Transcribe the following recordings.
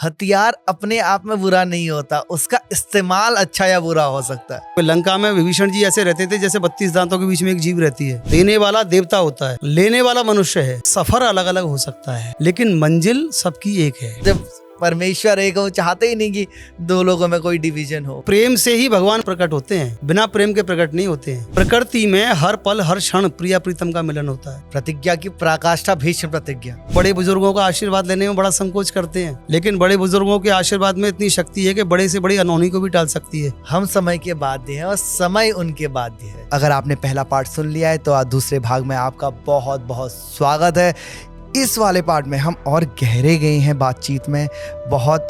हथियार अपने आप में बुरा नहीं होता, उसका इस्तेमाल अच्छा या बुरा हो सकता है। लंका में विभीषण जी ऐसे रहते थे जैसे 32 दांतों के बीच में एक जीव रहती है। देने वाला देवता होता है, लेने वाला मनुष्य है। सफर अलग अलग हो सकता है लेकिन मंजिल सबकी एक है। जब परमेश्वर एक हो, चाहते ही नहीं कि दो लोगों में कोई डिवीजन हो। प्रेम से ही भगवान प्रकट होते हैं, बिना प्रेम के प्रकट नहीं होते हैं। प्रकृति में हर पल हर क्षण प्रिया प्रीतम का मिलन होता है। प्रतिज्ञा की पराकाष्ठा भीष्म प्रतिज्ञा। बड़े बुजुर्गों का आशीर्वाद लेने में बड़ा संकोच करते हैं, लेकिन बड़े बुजुर्गों के आशीर्वाद में इतनी शक्ति है कि बड़े से बड़ी अनहोनी को भी टाल सकती है। हम समय के बाध्य हैं और समय उनके बाध्य है। अगर आपने पहला पार्ट सुन लिया है तो आज दूसरे भाग में आपका बहुत बहुत स्वागत है। इस वाले पार्ट में हम और गहरे गए हैं बातचीत में, बहुत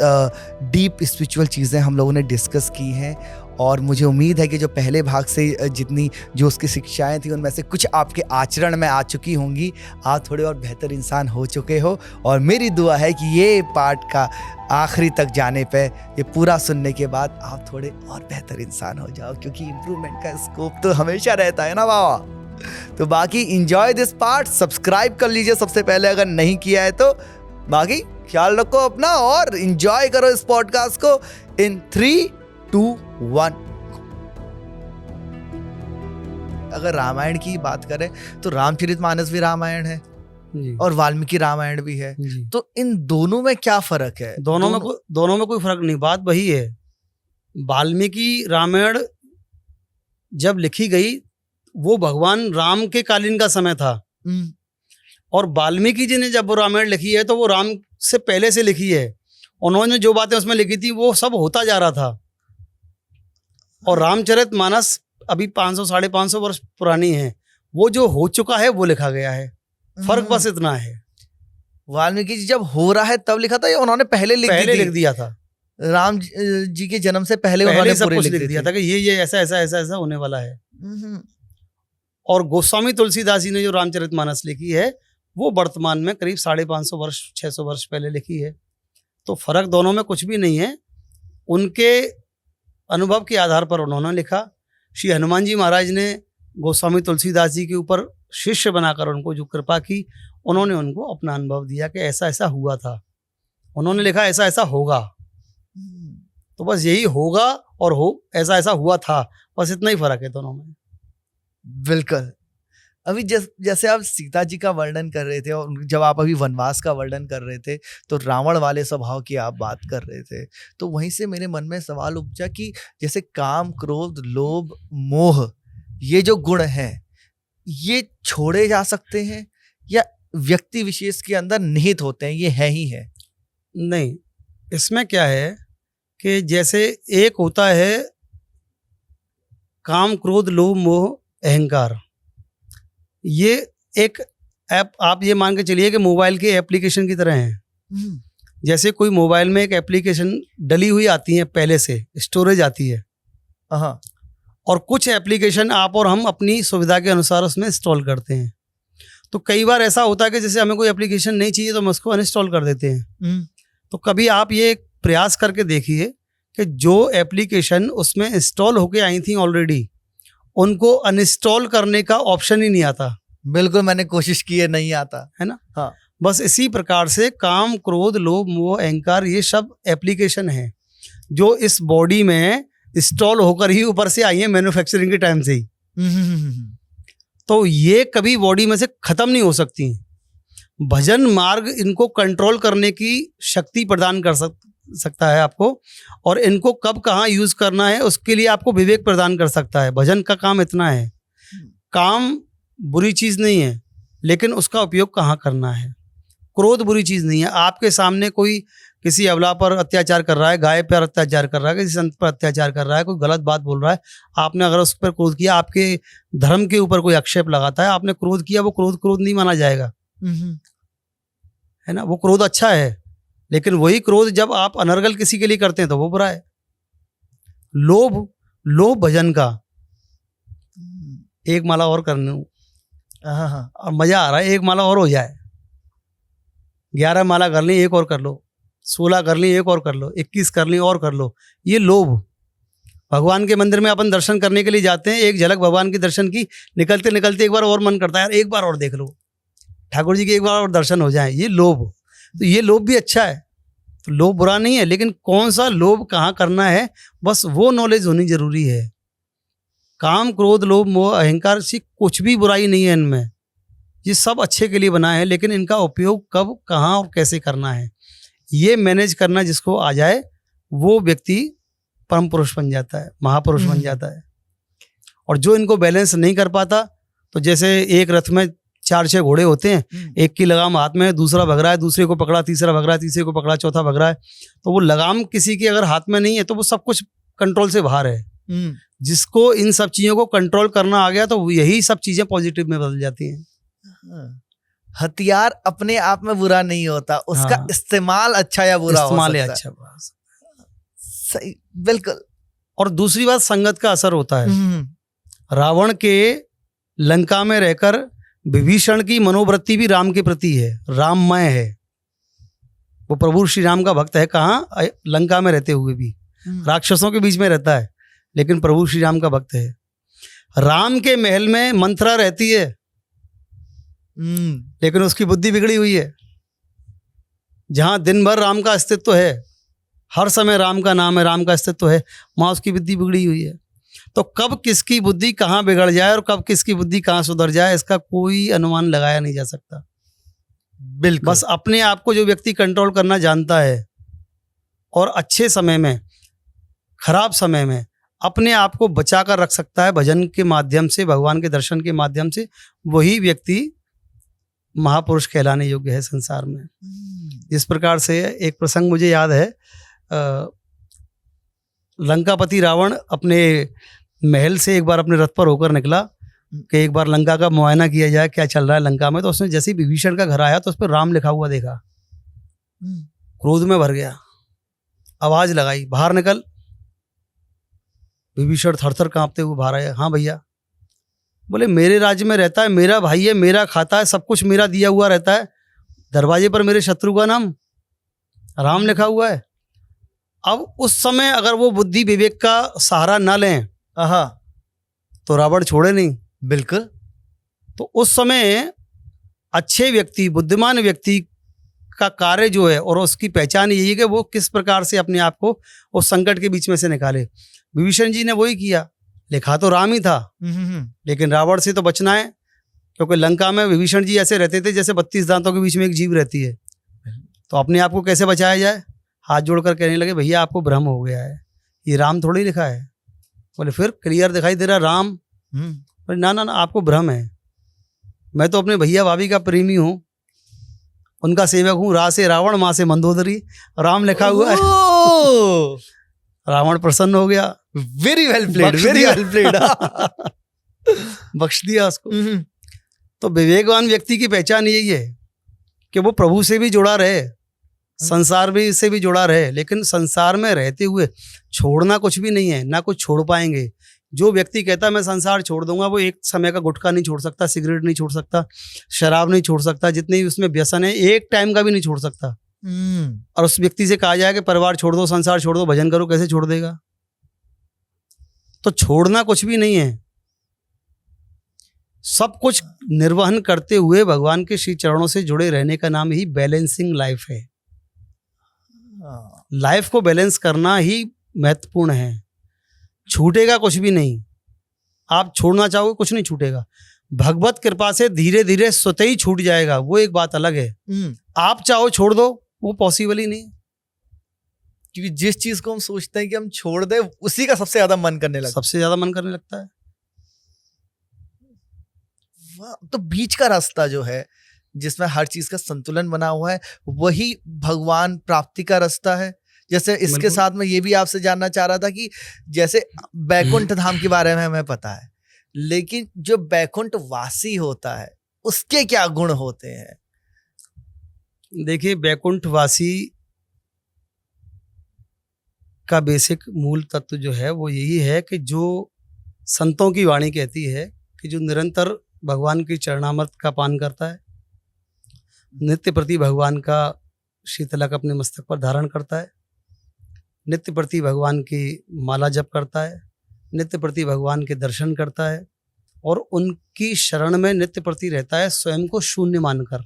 डीप स्पिरिचुअल चीज़ें हम लोगों ने डिस्कस की हैं और मुझे उम्मीद है कि जो पहले भाग से जितनी जो उसकी शिक्षाएं थी उनमें से कुछ आपके आचरण में आ चुकी होंगी। आप थोड़े और बेहतर इंसान हो चुके हो और मेरी दुआ है कि ये पार्ट का आखिरी तक जाने पे, ये पूरा सुनने के बाद आप थोड़े और बेहतर इंसान हो जाओ, क्योंकि इम्प्रूवमेंट का स्कोप तो हमेशा रहता है ना बाबा। तो बाकी इंजॉय दिस पार्ट, सब्सक्राइब कर लीजिए सबसे पहले अगर नहीं किया है तो। बाकी ख्याल रखो अपना और इंजॉय करो इस पॉडकास्ट को इन 3, 2, 1। अगर रामायण की बात करें तो रामचरितमानस भी रामायण है और वाल्मीकि रामायण भी है, तो इन दोनों में क्या फर्क है? दोनों में कोई फर्क नहीं। बात वही है, वाल्मीकि रामायण जब लिखी गई वो भगवान राम के कालीन का समय था और वाल्मीकि जी ने जब वो रामायण लिखी है तो वो राम से पहले से लिखी है। उन्होंने जो बातें उसमें लिखी थी वो सब होता जा रहा था और रामचरितमानस अभी 500 साढ़े 500 वर्ष पुरानी है। वो जो हो चुका है वो लिखा गया है, फर्क बस इतना है। वाल्मीकि जी जब हो रहा है तब लिखा था या उन्होंने पहले लिख दिया था? राम जी के जन्म से पहले उन्होंने सब कुछ लिख दिया था कि ये ऐसा ऐसा ऐसा ऐसा होने वाला है। और गोस्वामी तुलसीदास जी ने जो रामचरितमानस लिखी है वो वर्तमान में करीब 550 वर्ष 600 वर्ष पहले लिखी है। तो फर्क दोनों में कुछ भी नहीं है, उनके अनुभव के आधार पर उन्होंने लिखा। श्री हनुमान जी महाराज ने गोस्वामी तुलसीदास जी के ऊपर शिष्य बनाकर उनको जो कृपा की, उन्होंने उनको अपना अनुभव दिया कि ऐसा ऐसा हुआ था। उन्होंने लिखा ऐसा ऐसा होगा, तो बस यही होगा और हो ऐसा ऐसा हुआ था, बस इतना ही फर्क है दोनों में। बिल्कुल। अभी जैसे आप सीता जी का वर्णन कर रहे थे और जब आप अभी वनवास का वर्णन कर रहे थे तो रावण वाले स्वभाव की आप बात कर रहे थे, तो वहीं से मेरे मन में सवाल उपजा कि जैसे काम, क्रोध, लोभ, मोह, ये जो गुण हैं ये छोड़े जा सकते हैं या व्यक्ति विशेष के अंदर निहित होते हैं, ये है ही है? नहीं, इसमें क्या है कि जैसे एक होता है काम, क्रोध, लोभ, मोह, अहंकार, ये एक ऐप आप ये मान के चलिए कि मोबाइल के एप्लीकेशन की तरह है। जैसे कोई मोबाइल में एक एप्लीकेशन डली हुई आती है, पहले से स्टोरेज आती है, और कुछ एप्लीकेशन आप और हम अपनी सुविधा के अनुसार उसमें इंस्टॉल करते हैं। तो कई बार ऐसा होता है कि जैसे हमें कोई एप्लीकेशन नहीं चाहिए तो हम उसको अनइंस्टॉल कर देते हैं। तो कभी आप ये प्रयास करके देखिए कि जो एप्लीकेशन उसमें इंस्टॉल होके आई थी ऑलरेडी, उनको अनइंस्टॉल करने का ऑप्शन ही नहीं आता। बिल्कुल, मैंने कोशिश की है, नहीं आता है ना। हाँ, बस इसी प्रकार से काम, क्रोध, लोभ, मोह, अहंकार, ये सब एप्लीकेशन है जो इस बॉडी में इंस्टॉल होकर ही ऊपर से आई है मैन्युफैक्चरिंग के टाइम से ही। तो ये कभी बॉडी में से खत्म नहीं हो सकती। भजन मार्ग इनको कंट्रोल करने की शक्ति प्रदान कर सकता है आपको, और इनको कब कहाँ यूज करना है उसके लिए आपको विवेक प्रदान कर सकता है। भजन का काम इतना है। काम बुरी चीज नहीं है, लेकिन उसका उपयोग कहाँ करना है। क्रोध बुरी चीज नहीं है। आपके सामने कोई किसी अबला पर अत्याचार कर रहा है, गाय पर अत्याचार कर रहा है, किसी संत पर अत्याचार कर रहा है, कोई गलत बात बोल रहा है, आपने अगर उस पर क्रोध किया, आपके धर्म के ऊपर कोई आक्षेप लगाता है, आपने क्रोध किया, वो क्रोध नहीं माना जाएगा, है ना। वो क्रोध अच्छा है, लेकिन वही क्रोध जब आप अनर्गल किसी के लिए करते हैं तो वो बुरा है। लोभ भजन का, एक माला और करने और मजा आ रहा है, एक माला और हो जाए, 11 माला कर ली, एक और कर लो, 16 कर ली, एक और कर लो, 21 कर ली और कर लो। ये लोभ। भगवान के मंदिर में अपन दर्शन करने के लिए जाते हैं, एक झलक भगवान के दर्शन की, निकलते निकलते एक बार और मन करता है यार एक बार और देख लो, ठाकुर जी के एक बार और दर्शन हो जाए। ये लोभ। तो ये लोभ भी अच्छा है, तो लोभ बुरा नहीं है, लेकिन कौन सा लोभ कहाँ करना है, बस वो नॉलेज होनी जरूरी है। काम, क्रोध, लोभ, मोह, अहंकार से कुछ भी बुराई नहीं है इनमें, ये सब अच्छे के लिए बना है, लेकिन इनका उपयोग कब, कहाँ और कैसे करना है, ये मैनेज करना जिसको आ जाए वो व्यक्ति परम पुरुष बन जाता है, महापुरुष बन जाता है। और जो इनको बैलेंस नहीं कर पाता, तो जैसे एक रथ में 4-6 घोड़े होते हैं, एक की लगाम हाथ में है, दूसरा भग रहा है, दूसरे को पकड़ा, तीसरा भग रहा है, तीसरे को पकड़ा, चौथा भग रहा है, तो वो लगाम किसी की अगर हाथ में नहीं है तो वो सब कुछ कंट्रोल से बाहर है। जिसको इन सब चीजों को कंट्रोल करना आ गया, तो यही सब चीजें पॉजिटिव में बदल जाती हैं। हथियार अपने आप में बुरा नहीं होता, उसका हाँ। इस्तेमाल अच्छा या बुरा हो इस्तेमाल सकता है है। अच्छा बुरा। सही, बिल्कुल। और दूसरी बात, संगत का असर होता है। रावण के लंका में रहकर विभीषण की मनोवृत्ति भी राम के प्रति है, राममय है। वो प्रभु श्री राम का भक्त है, कहाँ, लंका में रहते हुए भी राक्षसों के बीच में रहता है, लेकिन प्रभु श्री राम का भक्त है। राम के महल में मंथरा रहती है, लेकिन उसकी बुद्धि बिगड़ी हुई है। जहां दिन भर राम का अस्तित्व है, हर समय राम का नाम है, राम का अस्तित्व है, वहां उसकी बुद्धि बिगड़ी हुई है। तो कब किसकी बुद्धि कहाँ बिगड़ जाए और कब किसकी बुद्धि कहाँ सुधर जाए, इसका कोई अनुमान लगाया नहीं जा सकता। बिल्कुल। बस अपने आप को जो व्यक्ति कंट्रोल करना जानता है और अच्छे समय में, खराब समय में अपने आप को बचा कर रख सकता है भजन के माध्यम से, भगवान के दर्शन के माध्यम से, वही व्यक्ति महापुरुष कहलाने योग्य है संसार में। इस प्रकार से एक प्रसंग मुझे याद है, लंकापति रावण अपने महल से एक बार अपने रथ पर होकर निकला कि एक बार लंका का मुआयना किया जाए, क्या चल रहा है लंका में। तो उसने जैसे ही विभीषण का घर आया तो उस पर राम लिखा हुआ देखा, क्रोध में भर गया, आवाज लगाई, बाहर निकल। विभीषण थरथर कांपते हुए बाहर आया। हाँ भैया। बोले मेरे राज्य में रहता है, मेरा भाई है, मेरा खाता है, सब कुछ मेरा दिया हुआ रहता है, दरवाजे पर मेरे शत्रु का नाम राम लिखा हुआ है। अब उस समय अगर वो बुद्धि विवेक का सहारा ना लें तो रावण छोड़े नहीं। बिल्कुल। तो उस समय अच्छे व्यक्ति, बुद्धिमान व्यक्ति का कार्य जो है और उसकी पहचान यही है कि वो किस प्रकार से अपने आप को उस संकट के बीच में से निकाले। विभीषण जी ने वही किया, लिखा तो राम ही था, लेकिन रावण से तो बचना है, क्योंकि लंका में विभीषण जी ऐसे रहते थे जैसे 32 दांतों के बीच में एक जीव रहती है। तो अपने आप को कैसे बचाया जाए, हाथ जोड़कर कहने लगे भैया आपको भ्रम हो गया है, ये राम थोड़ी लिखा है। बोले फिर क्लियर दिखाई दे रहा राम। बोले ना ना ना, आपको भ्रम है, मैं तो अपने भैया भाभी का प्रेमी हूँ, उनका सेवक हूँ, रा से रावण, माँ से मंदोदरी, राम लिखा हुआ है। रावण प्रसन्न हो गया। Very well played, very well played. बख्श दिया उसको। तो विवेकवान व्यक्ति की पहचान यही है कि वो प्रभु से भी जुड़ा रहे, संसार भी से भी जुड़ा रहे, लेकिन संसार में रहते हुए छोड़ना कुछ भी नहीं है, ना कुछ छोड़ पाएंगे। जो व्यक्ति कहता है मैं संसार छोड़ दूंगा, वो एक समय का गुटखा नहीं छोड़ सकता, सिगरेट नहीं छोड़ सकता, शराब नहीं छोड़ सकता, जितने भी उसमें व्यसन है एक टाइम का भी नहीं छोड़ सकता। और उस व्यक्ति से कहा जाए कि परिवार छोड़ दो, संसार छोड़ दो, भजन करो, कैसे छोड़ देगा? तो छोड़ना कुछ भी नहीं है, सब कुछ निर्वहन करते हुए भगवान के श्री चरणों से जुड़े रहने का नाम ही बैलेंसिंग लाइफ है। लाइफ को बैलेंस करना ही महत्वपूर्ण है, छूटेगा कुछ भी नहीं। आप छोड़ना चाहोगे कुछ नहीं छूटेगा, भगवत कृपा से धीरे धीरे स्वतः ही छूट जाएगा, वो एक बात अलग है। आप चाहो छोड़ दो, वो पॉसिबल ही नहीं, क्योंकि जिस चीज को हम सोचते हैं कि हम छोड़ दें, उसी का सबसे ज्यादा मन करने लगता है, सबसे ज्यादा मन करने लगता है। तो बीच का रास्ता जो है जिसमें हर चीज का संतुलन बना हुआ है, वही भगवान प्राप्ति का रास्ता है। जैसे इसके साथ में ये भी आपसे जानना चाह रहा था कि जैसे बैकुंठ धाम के बारे में हमें पता है, लेकिन जो बैकुंठ वासी होता है उसके क्या गुण होते हैं? देखिए, बैकुंठ वासी का बेसिक मूल तत्व जो है वो यही है कि जो संतों की वाणी कहती है कि जो निरंतर भगवान की चरणामृत का पान करता है, नित्य प्रति भगवान का शीतलक अपने मस्तक पर धारण करता है, नित्य प्रति भगवान की माला जप करता है, नित्य प्रति भगवान के दर्शन करता है और उनकी शरण में नित्य प्रति रहता है, स्वयं को शून्य मानकर।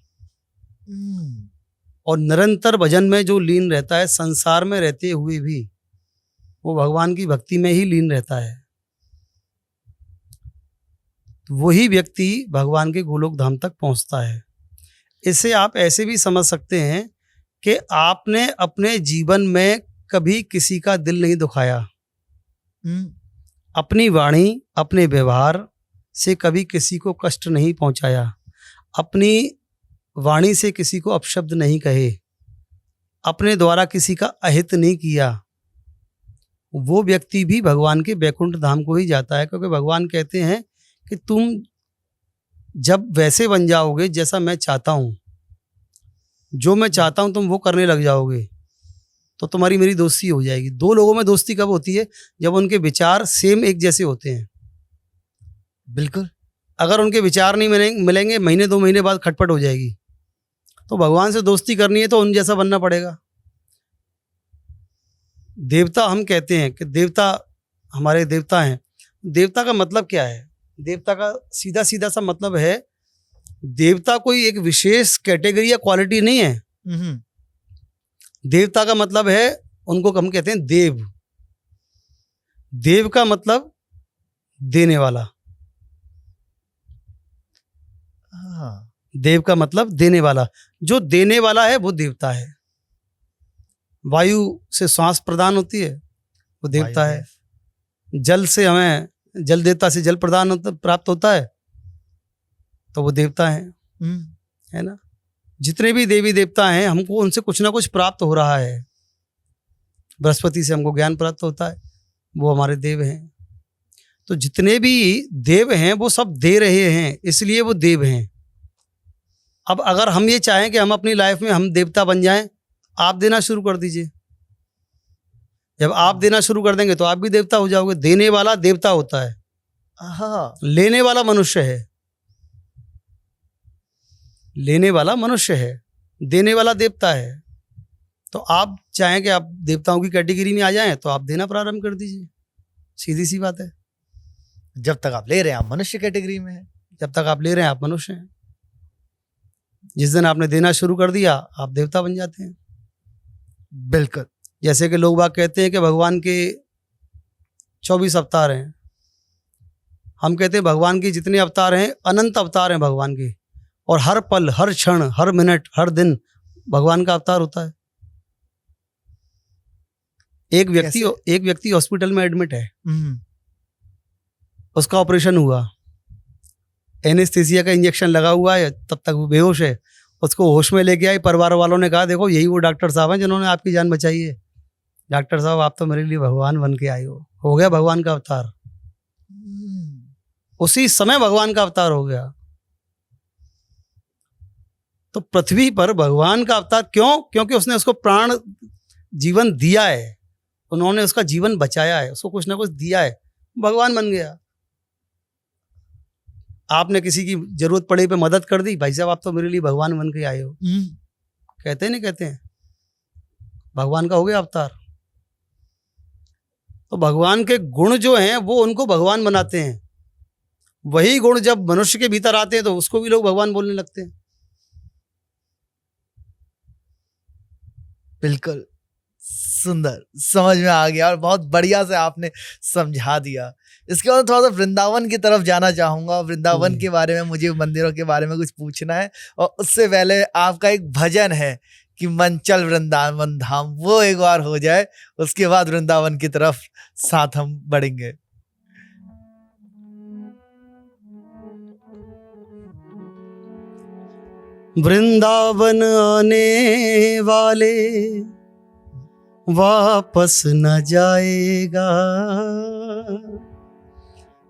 और निरंतर भजन में जो लीन रहता है, संसार में रहते हुए भी वो भगवान की भक्ति में ही लीन रहता है, तो वही व्यक्ति भगवान के गोलोक धाम तक पहुंचता है। इसे आप ऐसे भी समझ सकते हैं कि आपने अपने जीवन में कभी किसी का दिल नहीं दुखाया, अपनी वाणी, अपने व्यवहार से कभी किसी को कष्ट नहीं पहुंचाया, अपनी वाणी से किसी को अपशब्द नहीं कहे, अपने द्वारा किसी का अहित नहीं किया, वो व्यक्ति भी भगवान के वैकुंठ धाम को ही जाता है। क्योंकि भगवान कहते हैं कि तुम जब वैसे बन जाओगे जैसा मैं चाहता हूं, जो मैं चाहता हूं तुम वो करने लग जाओगे, तो तुम्हारी मेरी दोस्ती हो जाएगी। दो लोगों में दोस्ती कब होती है? जब उनके विचार सेम एक जैसे होते हैं। बिल्कुल। अगर उनके विचार नहीं मिलेंगे, महीने 2 महीने बाद खटपट हो जाएगी। तो भगवान से दोस्ती करनी है तो उन जैसा बनना पड़ेगा। देवता, हम कहते हैं कि देवता हमारे देवता हैं। देवता का मतलब क्या है? देवता का सीधा सीधा सा मतलब है, देवता कोई एक विशेष कैटेगरी या क्वालिटी नहीं है। देवता का मतलब है, उनको हम कहते हैं देव। देव का मतलब देने वाला। देव का मतलब देने वाला। जो देने वाला है वो देवता है। वायु से सांस प्रदान होती है, वो देवता है। जल से हमें, जल देवता से जल प्रदान प्राप्त होता है, तो वो देवता है। है ना? जितने भी देवी देवता हैं, हमको उनसे कुछ ना कुछ प्राप्त हो रहा है। बृहस्पति से हमको ज्ञान प्राप्त होता है, वो हमारे देव हैं। तो जितने भी देव हैं वो सब दे रहे हैं, इसलिए वो देव हैं। अब अगर हम ये चाहें कि हम अपनी लाइफ में हम देवता बन जाएं, आप देना शुरू कर दीजिए। जब आप देना शुरू कर देंगे तो आप भी देवता हो जाओगे। देने वाला देवता होता है, लेने वाला मनुष्य है। लेने वाला मनुष्य है, देने वाला देवता है। तो आप चाहें कि आप देवताओं की कैटेगरी में आ जाएं तो आप देना प्रारंभ कर दीजिए। सीधी सी बात है। जब तक आप ले रहे हैं आप मनुष्य कैटेगरी में हैं। जब तक आप ले रहे हैं आप मनुष्य हैं। जिस दिन आपने देना शुरू कर दिया आप देवता बन जाते हैं। बिल्कुल। जैसे कि लोग बाग कहते हैं कि भगवान के 24 अवतार हैं। हम कहते हैं भगवान के जितने अवतार हैं, अनंत अवतार हैं भगवान के, और हर पल, हर क्षण, हर मिनट, हर दिन भगवान का अवतार होता है। एक व्यक्ति हॉस्पिटल में एडमिट है, उसका ऑपरेशन हुआ, एनेस्थीसिया का इंजेक्शन लगा हुआ है, तब तक वो बेहोश है। उसको होश में लेके आई, परिवार वालों ने कहा देखो यही वो डॉक्टर साहब हैं जिन्होंने आपकी जान बचाई है। डॉक्टर साहब आप तो मेरे लिए भगवान बन के आए हो गया भगवान का अवतार। उसी समय भगवान का अवतार हो गया। तो पृथ्वी पर भगवान का अवतार क्यों? क्योंकि उसने उसको प्राण जीवन दिया है, उन्होंने उसका जीवन बचाया है, उसको कुछ ना कुछ दिया है, भगवान बन गया। आपने किसी की जरूरत पड़े पे मदद कर दी, भाई साहब आप तो मेरे लिए भगवान बन के आए हो। कहते नहीं कहते हैं, भगवान का हो गया अवतार। तो भगवान के गुण जो हैं वो उनको भगवान बनाते हैं। वही गुण जब मनुष्य के भीतर आते हैं तो उसको भी लोग भगवान बोलने लगते हैं। बिल्कुल, सुंदर, समझ में आ गया और बहुत बढ़िया से आपने समझा दिया। इसके बाद थोड़ा सा वृंदावन की तरफ जाना चाहूंगा। वृंदावन के बारे में, मुझे मंदिरों के बारे में कुछ पूछना है, और उससे पहले आपका एक भजन है कि मन चल वृंदावन धाम, वो एक बार हो जाए, उसके बाद वृंदावन की तरफ साथ हम बढ़ेंगे। वृंदावन आने वाले वापस न जाएगा,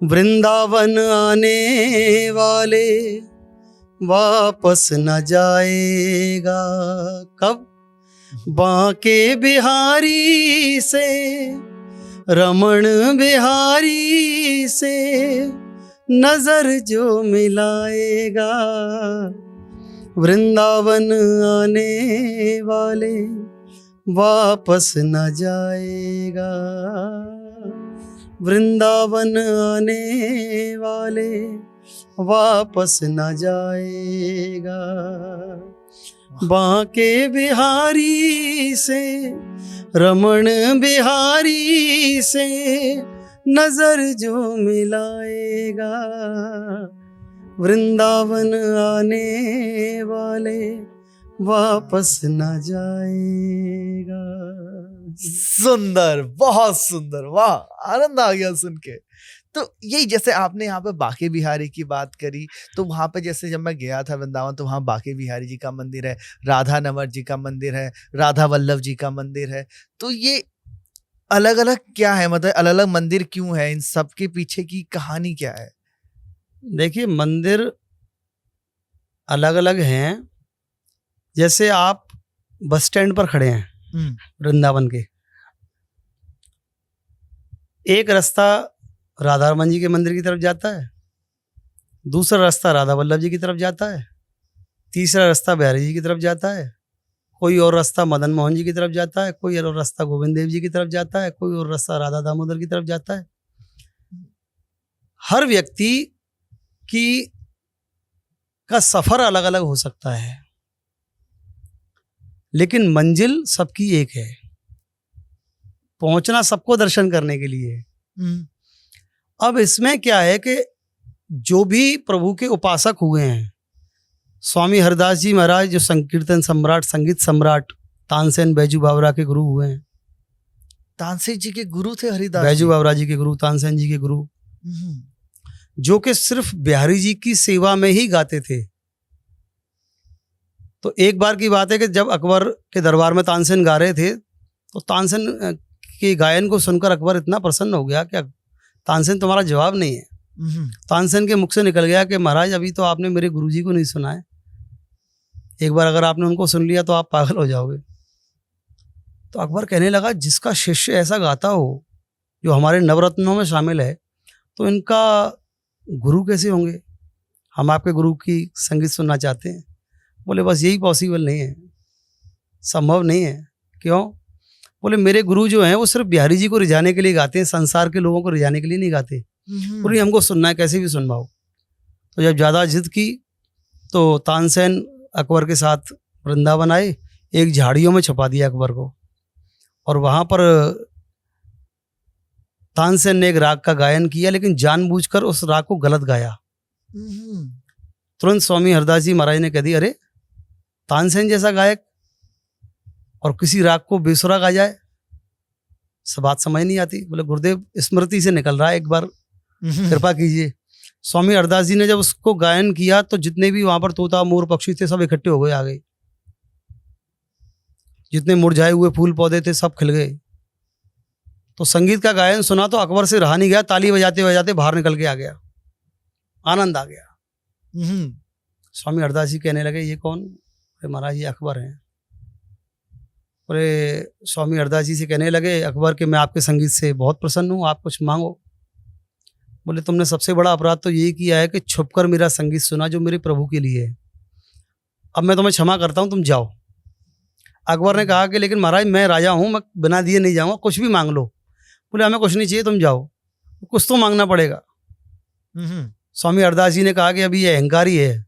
वृंदावन आने वाले वापस न जाएगा। कब? बांके बिहारी से, रमण बिहारी से नजर जो मिलाएगा, वृंदावन आने वाले वापस न जाएगा, वृंदावन आने वाले वापस न जाएगा। बांके बिहारी से, रमण बिहारी से नजर जो मिलाएगा, वृंदावन आने वाले वापस न जाएगा। सुंदर, बहुत सुंदर, वाह, आनंद आ गया सुन के। तो यही जैसे आपने यहाँ पे बांके बिहारी की बात करी, तो वहां पे जैसे जब मैं गया था वृंदावन तो वहां बांके बिहारी जी का मंदिर है, राधा नवर जी का मंदिर है, राधा वल्लभ जी का मंदिर है। तो ये अलग अलग क्या है, मतलब अलग अलग मंदिर क्यों है, इन सब के पीछे की कहानी क्या है? देखिए, मंदिर अलग अलग हैं। जैसे आप बस स्टैंड पर खड़े हैं वृंदावन के, एक रास्ता राधा रमन जी के मंदिर की तरफ जाता है, दूसरा रास्ता राधा वल्लभ जी की तरफ जाता है, तीसरा रास्ता बिहारी जी की तरफ जाता है, कोई और रास्ता मदन मोहन जी की तरफ जाता है, कोई और रास्ता गोविंद देव जी की तरफ जाता है, कोई और रास्ता राधा दामोदर की तरफ जाता है। हर व्यक्ति की का सफर अलग अलग हो सकता है, लेकिन मंजिल सबकी एक है, पहुंचना सबको दर्शन करने के लिए है। अब इसमें क्या है कि जो भी प्रभु के उपासक हुए हैं, स्वामी हरदास जी महाराज जो संकीर्तन सम्राट, संगीत सम्राट, तानसेन बैजू बावरा के गुरु हुए हैं। तानसेन जी के गुरु थे हरिदास बैजू बावरा जी के गुरु, तानसेन जी के गुरु, जो कि सिर्फ बिहारी जी की सेवा में ही गाते थे। तो एक बार की बात है कि जब अकबर के दरबार में तानसेन गा रहे थे, तो तानसेन के गायन को सुनकर अकबर इतना प्रसन्न हो गया कि तानसेन तुम्हारा जवाब नहीं है। तानसेन के मुख से निकल गया कि महाराज अभी तो आपने मेरे गुरुजी को नहीं सुना है, एक बार अगर आपने उनको सुन लिया तो आप पागल हो जाओगे। तो अकबर कहने लगा, जिसका शिष्य ऐसा गाता हो जो हमारे नवरत्नों में शामिल है, तो इनका गुरु कैसे होंगे? हम आपके गुरु की संगीत सुनना चाहते हैं। बोले बस यही पॉसिबल नहीं है, संभव नहीं है। क्यों? बोले मेरे गुरु जो हैं वो सिर्फ बिहारी जी को रिझाने के लिए गाते हैं, संसार के लोगों को रिझाने के लिए नहीं गाते। बोले हमको सुनना है, कैसे भी सुनवाओ। तो जब ज़्यादा जिद की तो तानसेन अकबर के साथ वृंदावन आए, एक झाड़ियों में छुपा दिया अकबर को, और वहाँ पर तानसेन ने एक राग का गायन किया, लेकिन जानबूझकर उस राग को गलत गाया। तुरंत स्वामी हरदास जी महाराज ने कह दी, अरे तानसेन जैसा गायक और किसी राग को बेसुरा गा जाए, सब बात समझ नहीं आती। बोले गुरुदेव स्मृति से निकल रहा है, एक बार कृपा कीजिए। स्वामी हरदास जी ने जब उसको गायन किया तो जितने भी वहां पर तोता मोर पक्षी थे सब इकट्ठे हो गए, आ गए। जितने मुरझाए हुए फूल पौधे थे सब खिल गए। तो संगीत का गायन सुना तो अकबर से रहा नहीं गया, ताली बजाते बजाते बाहर निकल के आ गया, आनंद आ गया। स्वामी हरदास जी कहने लगे, ये कौन? अरे महाराज ये अकबर हैं। अरे स्वामी हरदास जी से कहने लगे अकबर के, मैं आपके संगीत से बहुत प्रसन्न हूँ, आप कुछ मांगो। बोले तुमने सबसे बड़ा अपराध तो यही किया है कि छुपकर मेरा संगीत सुना जो मेरे प्रभु के लिए है। अब मैं तुम्हें क्षमा करता हूँ, तुम जाओ। अकबर ने कहा कि लेकिन महाराज मैं राजा हूँ, मैं बिना दिए नहीं जाऊँगा, कुछ भी मांग लो। बोले हमें कुछ नहीं चाहिए, तुम जाओ, कुछ तो मांगना पड़ेगा। स्वामी हरदास जी ने कहा कि अभी ये अहंकारी है।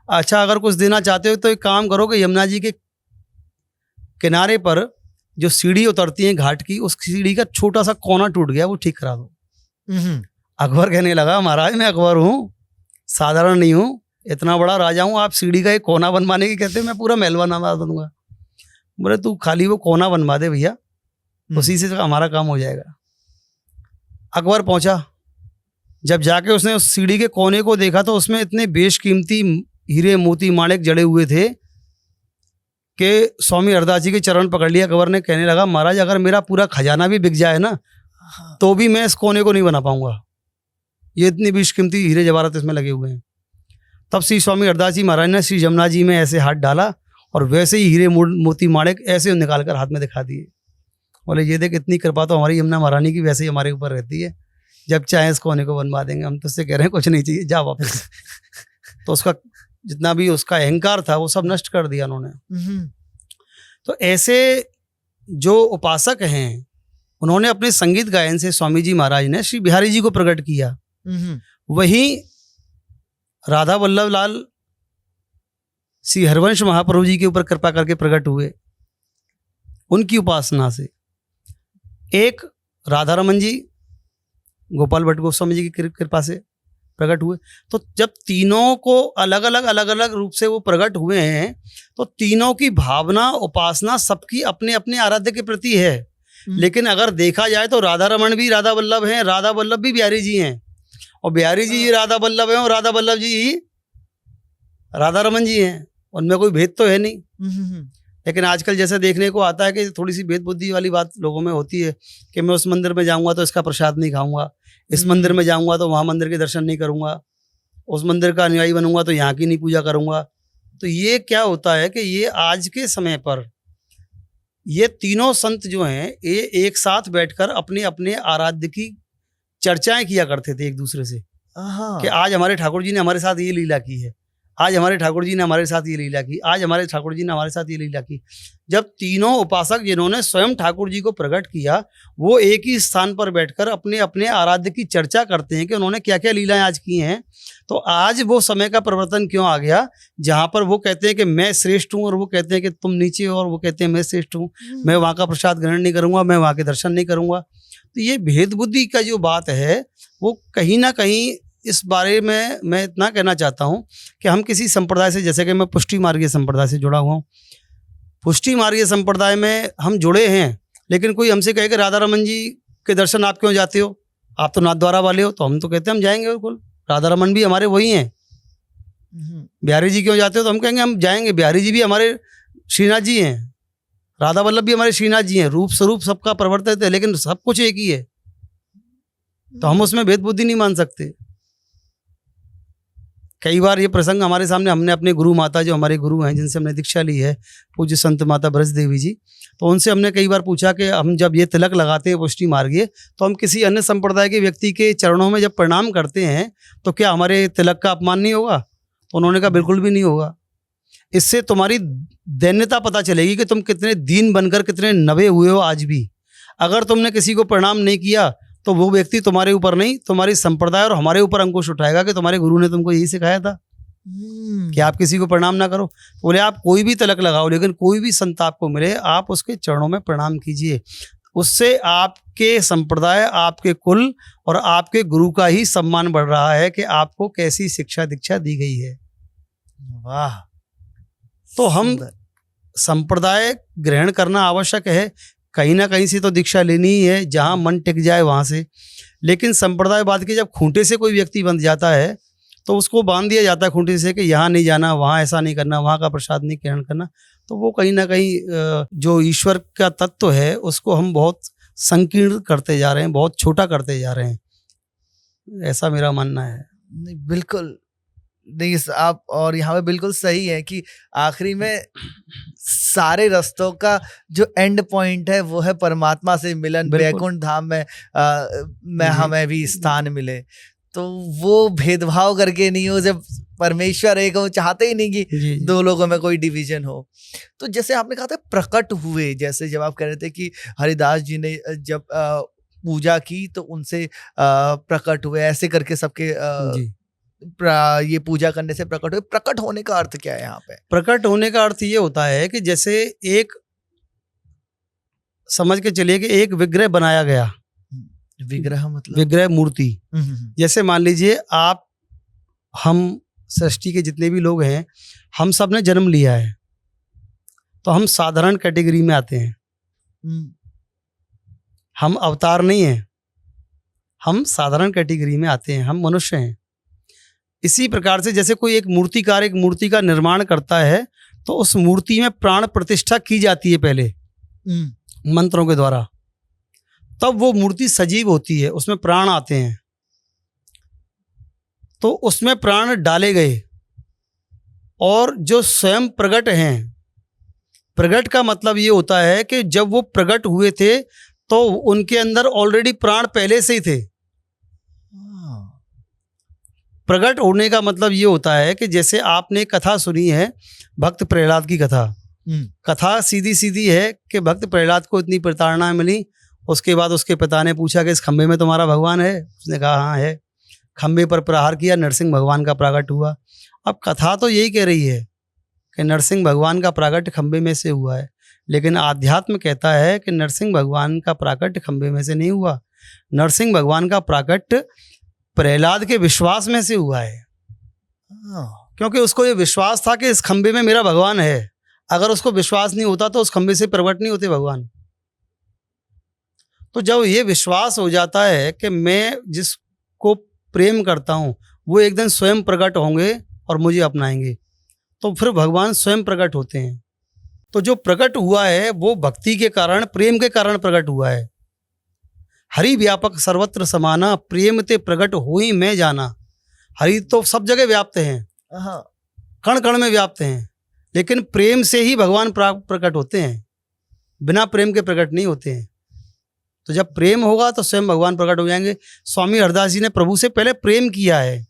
अच्छा अगर कुछ देना चाहते हो तो एक काम करो कि यमुना जी के किनारे पर जो सीढ़ी उतरती है घाट की, उस सीढ़ी का छोटा सा कोना टूट गया, वो ठीक करा दो। अकबर कहने लगा, महाराज मैं अकबर हूँ, साधारण नहीं हूँ, इतना बड़ा राजा हूँ, आप सीढ़ी का एक कोना बनवाने की कहते हैं, मैं पूरा महल बनवा दूंगा। बोले तू खाली वो कोना बनवा दे भैया, उसी से हमारा काम हो जाएगा। अकबर पहुंचा, जब जाके उसने उस सीढ़ी के कोने को देखा तो उसमें इतने बेशकीमती हीरे मोती माणिक जड़े हुए थे कि स्वामी हरदास जी के चरण पकड़ लिया। अकबर ने कहने लगा, महाराज अगर मेरा पूरा खजाना भी बिक जाए ना तो भी मैं इस कोने को नहीं बना पाऊंगा, ये इतनी बेशकीमती हीरे जवाहरात इसमें लगे हुए हैं। तब श्री स्वामी हरदास जी महाराज ने श्री यमुना जी में ऐसे हाथ डाला और वैसे ही हीरे मोती माणिक ऐसे निकाल कर हाथ में दिखा दिए। बोले ये देख, इतनी कृपा तो हमारी यमुना महारानी की वैसे ही हमारे ऊपर रहती है, जब चाहे इस कोने को बनवा देंगे, हम तो उससे कह रहे हैं कुछ नहीं चाहिए, जा वापस। तो उसका जितना भी उसका अहंकार था वो सब नष्ट कर दिया उन्होंने। तो ऐसे जो उपासक हैं उन्होंने अपने संगीत गायन से स्वामी जी महाराज ने श्री बिहारी जी को प्रकट किया। वहीं राधा वल्लभ लाल श्री हरवंश महाप्रभु जी के ऊपर कृपा करके प्रकट हुए, उनकी उपासना से। एक राधा रमन जी गोपाल भट्ट गोस्वामी जी की कृपा से प्रकट हुए। तो जब तीनों को अलग अलग रूप से वो प्रकट हुए हैं, तो तीनों की भावना उपासना सबकी अपने अपने आराध्य के प्रति है। लेकिन अगर देखा जाए तो राधा रमन भी राधा वल्लभ हैं, राधा वल्लभ भी बिहारी जी हैं, और बिहारी जी राधा वल्लभ हैं, और राधा वल्लभ जी ही राधा रमन जी हैं। उनमें कोई भेद तो है नहीं। लेकिन आजकल जैसे देखने को आता है कि थोड़ी सी भेद बुद्धि वाली बात लोगों में होती है कि मैं उस मंदिर में जाऊंगा तो इसका प्रसाद नहीं खाऊंगा, इस मंदिर में जाऊंगा तो वहाँ मंदिर के दर्शन नहीं करूंगा, उस मंदिर का अनुयायी बनूंगा तो यहाँ की नहीं पूजा करूंगा। तो ये क्या होता है कि ये आज के समय पर ये तीनों संत जो हैं ये एक साथ बैठकर अपने अपने आराध्य की चर्चाएं किया करते थे एक दूसरे से, कि आज हमारे ठाकुर जी ने हमारे साथ ये लीला की है, आज हमारे ठाकुर जी ने हमारे साथ ये लीला की, आज हमारे ठाकुर जी ने हमारे साथ ये लीला की। जब तीनों उपासक जिन्होंने स्वयं ठाकुर जी को प्रकट किया, वो एक ही स्थान पर बैठकर अपने अपने आराध्य की चर्चा करते हैं कि उन्होंने क्या क्या लीलाएं आज की हैं, तो आज वो समय का परिवर्तन क्यों आ गया जहाँ पर वो कहते हैं कि मैं श्रेष्ठ हूँ और वो कहते हैं कि तुम नीचे हो, और वो कहते हैं मैं श्रेष्ठ हूँ, मैं वहाँ का प्रसाद ग्रहण नहीं करूँगा, मैं वहाँ के दर्शन नहीं करूँगा। तो ये भेद बुद्धि का जो बात है वो कहीं ना कहीं इस बारे में मैं इतना कहना चाहता हूँ कि हम किसी संप्रदाय से, जैसे कि मैं पुष्टि मार्गीय संप्रदाय से जुड़ा हुआ हूँ, पुष्टि मार्गीय संप्रदाय में हम जुड़े हैं, लेकिन कोई हमसे कहे कि राधा रमन जी के दर्शन आप क्यों जाते हो, आप तो नाथद्वारा वाले हो, तो हम तो कहते हैं हम जाएंगे बिल्कुल, राधा रमन भी हमारे वही हैं। बिहारी जी क्यों जाते हो, तो हम कहेंगे हम जाएंगे, बिहारी जी भी हमारे श्रीनाथ जी हैं, राधा वल्लभ भी हमारे श्रीनाथ जी हैं। रूप स्वरूप सबका परिवर्तित है, लेकिन सब कुछ एक ही है, तो हम उसमें भेद बुद्धि नहीं मान सकते। कई बार ये प्रसंग हमारे सामने, हमने अपने गुरु माता जो हमारे गुरु हैं जिनसे हमने दीक्षा ली है, पूज्य संत माता ब्रज देवी जी, तो उनसे हमने कई बार पूछा कि हम जब ये तिलक लगाते हैं पुष्टि मार्गीय, तो हम किसी अन्य संप्रदाय के व्यक्ति के चरणों में जब प्रणाम करते हैं तो क्या हमारे तिलक का अपमान नहीं होगा? तो उन्होंने कहा बिल्कुल भी नहीं होगा। इससे तुम्हारी दैन्यता पता चलेगी कि तुम कितने दीन बनकर कितने नवे हुए हो आज भी। अगर तुमने किसी को प्रणाम नहीं किया तो वो व्यक्ति तुम्हारे ऊपर नहीं, तुम्हारी संप्रदाय और हमारे ऊपर अंकुश उठाएगा कि तुम्हारे गुरु ने तुमको यही सिखाया था कि आप किसी को प्रणाम ना करो। बोले आप कोई भी तिलक लगाओ, लेकिन कोई भी संत आपको मिले आप उसके चरणों में प्रणाम कीजिए, उससे आपके संप्रदाय, आपके कुल और आपके गुरु का ही सम्मान बढ़ रहा है कि आपको कैसी शिक्षा दीक्षा दी गई है। वाह। तो हम संप्रदाय ग्रहण करना आवश्यक है, कहीं ना कहीं से तो दीक्षा लेनी ही है, जहाँ मन टिक जाए वहाँ से। लेकिन संप्रदायवाद के जब खूंटे से कोई व्यक्ति बंध जाता है तो उसको बांध दिया जाता है खूंटे से कि यहाँ नहीं जाना, वहाँ ऐसा नहीं करना, वहाँ का प्रसाद नहीं ग्रहण करना, तो वो कहीं ना कहीं जो ईश्वर का तत्व है उसको हम बहुत संकीर्ण करते जा रहे हैं, बहुत छोटा करते जा रहे हैं, ऐसा मेरा मानना है। नहीं, बिल्कुल नहीं आप, और यहाँ पे बिल्कुल सही है कि आखिरी में सारे रास्तों का जो एंड पॉइंट है वो है परमात्मा से मिलन, वैकुंठ धाम में हमें भी स्थान मिले। तो वो भेदभाव करके नहीं हो, जब परमेश्वर एक हो, चाहते ही नहीं कि दो लोगों में कोई डिवीजन हो। तो जैसे आपने कहा था प्रकट हुए, जैसे जब आप कह रहे थे कि हरिदास जी ने जब पूजा की तो उनसे प्रकट हुए, ऐसे करके सबके ये पूजा करने से प्रकट हुए। प्रकट होने का अर्थ क्या है यहाँ पे? प्रकट होने का अर्थ ये होता है कि जैसे एक, समझ के चलिए कि एक विग्रह बनाया गया, विग्रह मतलब विग्रह मूर्ति। जैसे मान लीजिए आप, हम सृष्टि के जितने भी लोग हैं, हम सब ने जन्म लिया है, तो हम साधारण कैटेगरी में आते हैं, हम अवतार नहीं हैं, हम साधारण कैटेगरी में आते हैं, हम मनुष्य हैं। इसी प्रकार से जैसे कोई एक मूर्तिकार एक मूर्ति का निर्माण करता है तो उस मूर्ति में प्राण प्रतिष्ठा की जाती है पहले मंत्रों के द्वारा, तब वो मूर्ति सजीव होती है, उसमें प्राण आते हैं। तो उसमें प्राण डाले गए और जो स्वयं प्रकट हैं, प्रकट का मतलब ये होता है कि जब वो प्रकट हुए थे तो उनके अंदर ऑलरेडी प्राण पहले से ही थे। प्रकट होने का मतलब ये होता है कि जैसे आपने कथा सुनी है भक्त प्रहलाद की कथा, कथा सीधी सीधी है कि भक्त प्रहलाद को इतनी प्रताड़ना मिली, उसके बाद उसके पिता ने पूछा कि इस खंबे में तुम्हारा भगवान है? उसने कहा हाँ है। खंबे पर प्रहार किया, नरसिंह भगवान का प्रकट हुआ। अब कथा तो यही कह रही है कि नरसिंह भगवान का प्राकट्य खंबे में से हुआ है, लेकिन आध्यात्म कहता है कि नरसिंह भगवान का प्राकट्य खंबे में से नहीं हुआ। नरसिंह भगवान का प्राकट्य प्रहलाद के विश्वास में से हुआ है, क्योंकि उसको ये विश्वास था कि इस खंबे में मेरा भगवान है। अगर उसको विश्वास नहीं होता तो उस खंबे से प्रकट नहीं होते भगवान। तो जब ये विश्वास हो जाता है कि मैं जिसको प्रेम करता हूँ वो एक दिन स्वयं प्रकट होंगे और मुझे अपनाएंगे, तो फिर भगवान स्वयं प्रकट होते हैं। तो जो प्रकट हुआ है वो भक्ति के कारण, प्रेम के कारण प्रकट हुआ है। हरि व्यापक सर्वत्र समाना, प्रेम ते प्रकट होई मैं जाना। हरि तो सब जगह व्याप्त हैं, कण कण में व्याप्त हैं, लेकिन प्रेम से ही भगवान प्रकट होते हैं, बिना प्रेम के प्रकट नहीं होते हैं। तो जब प्रेम होगा तो स्वयं भगवान प्रकट हो जाएंगे। स्वामी हरदास जी ने प्रभु से पहले प्रेम किया है,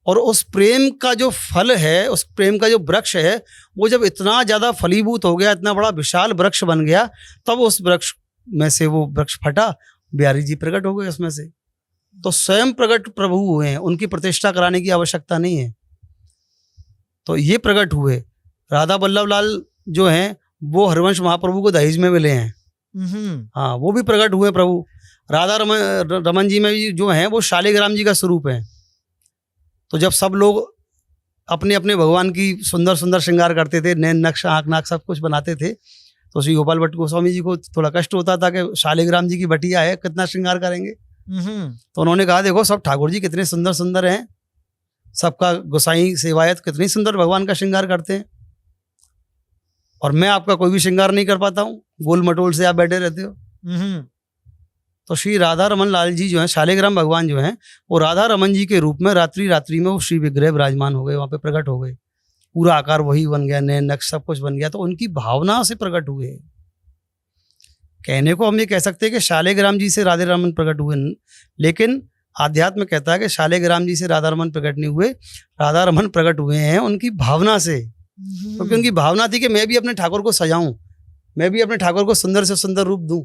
और उस प्रेम का जो फल है, उस प्रेम का जो वृक्ष है, वो जब इतना ज़्यादा फलीभूत हो गया, इतना बड़ा विशाल वृक्ष बन गया, तब उस वृक्ष में से वो वृक्ष फटा, बिहारी जी प्रकट हो गए उसमें से। तो स्वयं प्रकट प्रभु हुए हैं, उनकी प्रतिष्ठा कराने की आवश्यकता नहीं है। तो ये प्रकट हुए। राधा वल्लभ लाल जो हैं वो हरिवंश महाप्रभु को दहेज में मिले हैं। हाँ, वो भी प्रकट हुए प्रभु। राधा रमन जी में भी जो हैं वो शालिग्राम जी का स्वरूप है। तो जब सब लोग अपने अपने भगवान की सुंदर सुंदर श्रृंगार करते थे, नैन नक्श आँख नाक सब कुछ बनाते थे, तो श्री गोपाल भट्ट गोस्वामी जी को थोड़ा कष्ट होता था कि शालिग्राम जी की बटिया है, कितना श्रृंगार करेंगे। तो उन्होंने कहा देखो सब ठाकुर जी कितने सुंदर सुंदर हैं, सबका गोसाई सेवायत कितनी सुंदर भगवान का श्रृंगार करते हैं, और मैं आपका कोई भी श्रृंगार नहीं कर पाता हूँ, गोल मटोल से आप बैठे रहते हो। तो श्री राधा रमन लाल जी जो हैं, शालिग्राम भगवान जो हैं, वो राधा रमन जी के रूप में रात्रि रात्रि में वो श्री विग्रह विराजमान हो गए, वहाँ पे प्रकट हो गए। पूरा आकार वही बन गया, नैन नक्श सब कुछ बन गया। तो उनकी भावना से प्रकट हुए। कहने को हम ये कह सकते हैं कि शालिग्राम जी से राधे रमन प्रकट हुए, लेकिन आध्यात्म कहता है कि शालिग्राम जी से राधा रमन प्रकट नहीं हुए, राधा रमन प्रकट हुए हैं उनकी भावना से। क्योंकि उनकी भावना थी कि मैं भी अपने ठाकुर को सजाऊं, मैं भी अपने ठाकुर को सुंदर से सुंदर रूप दूं।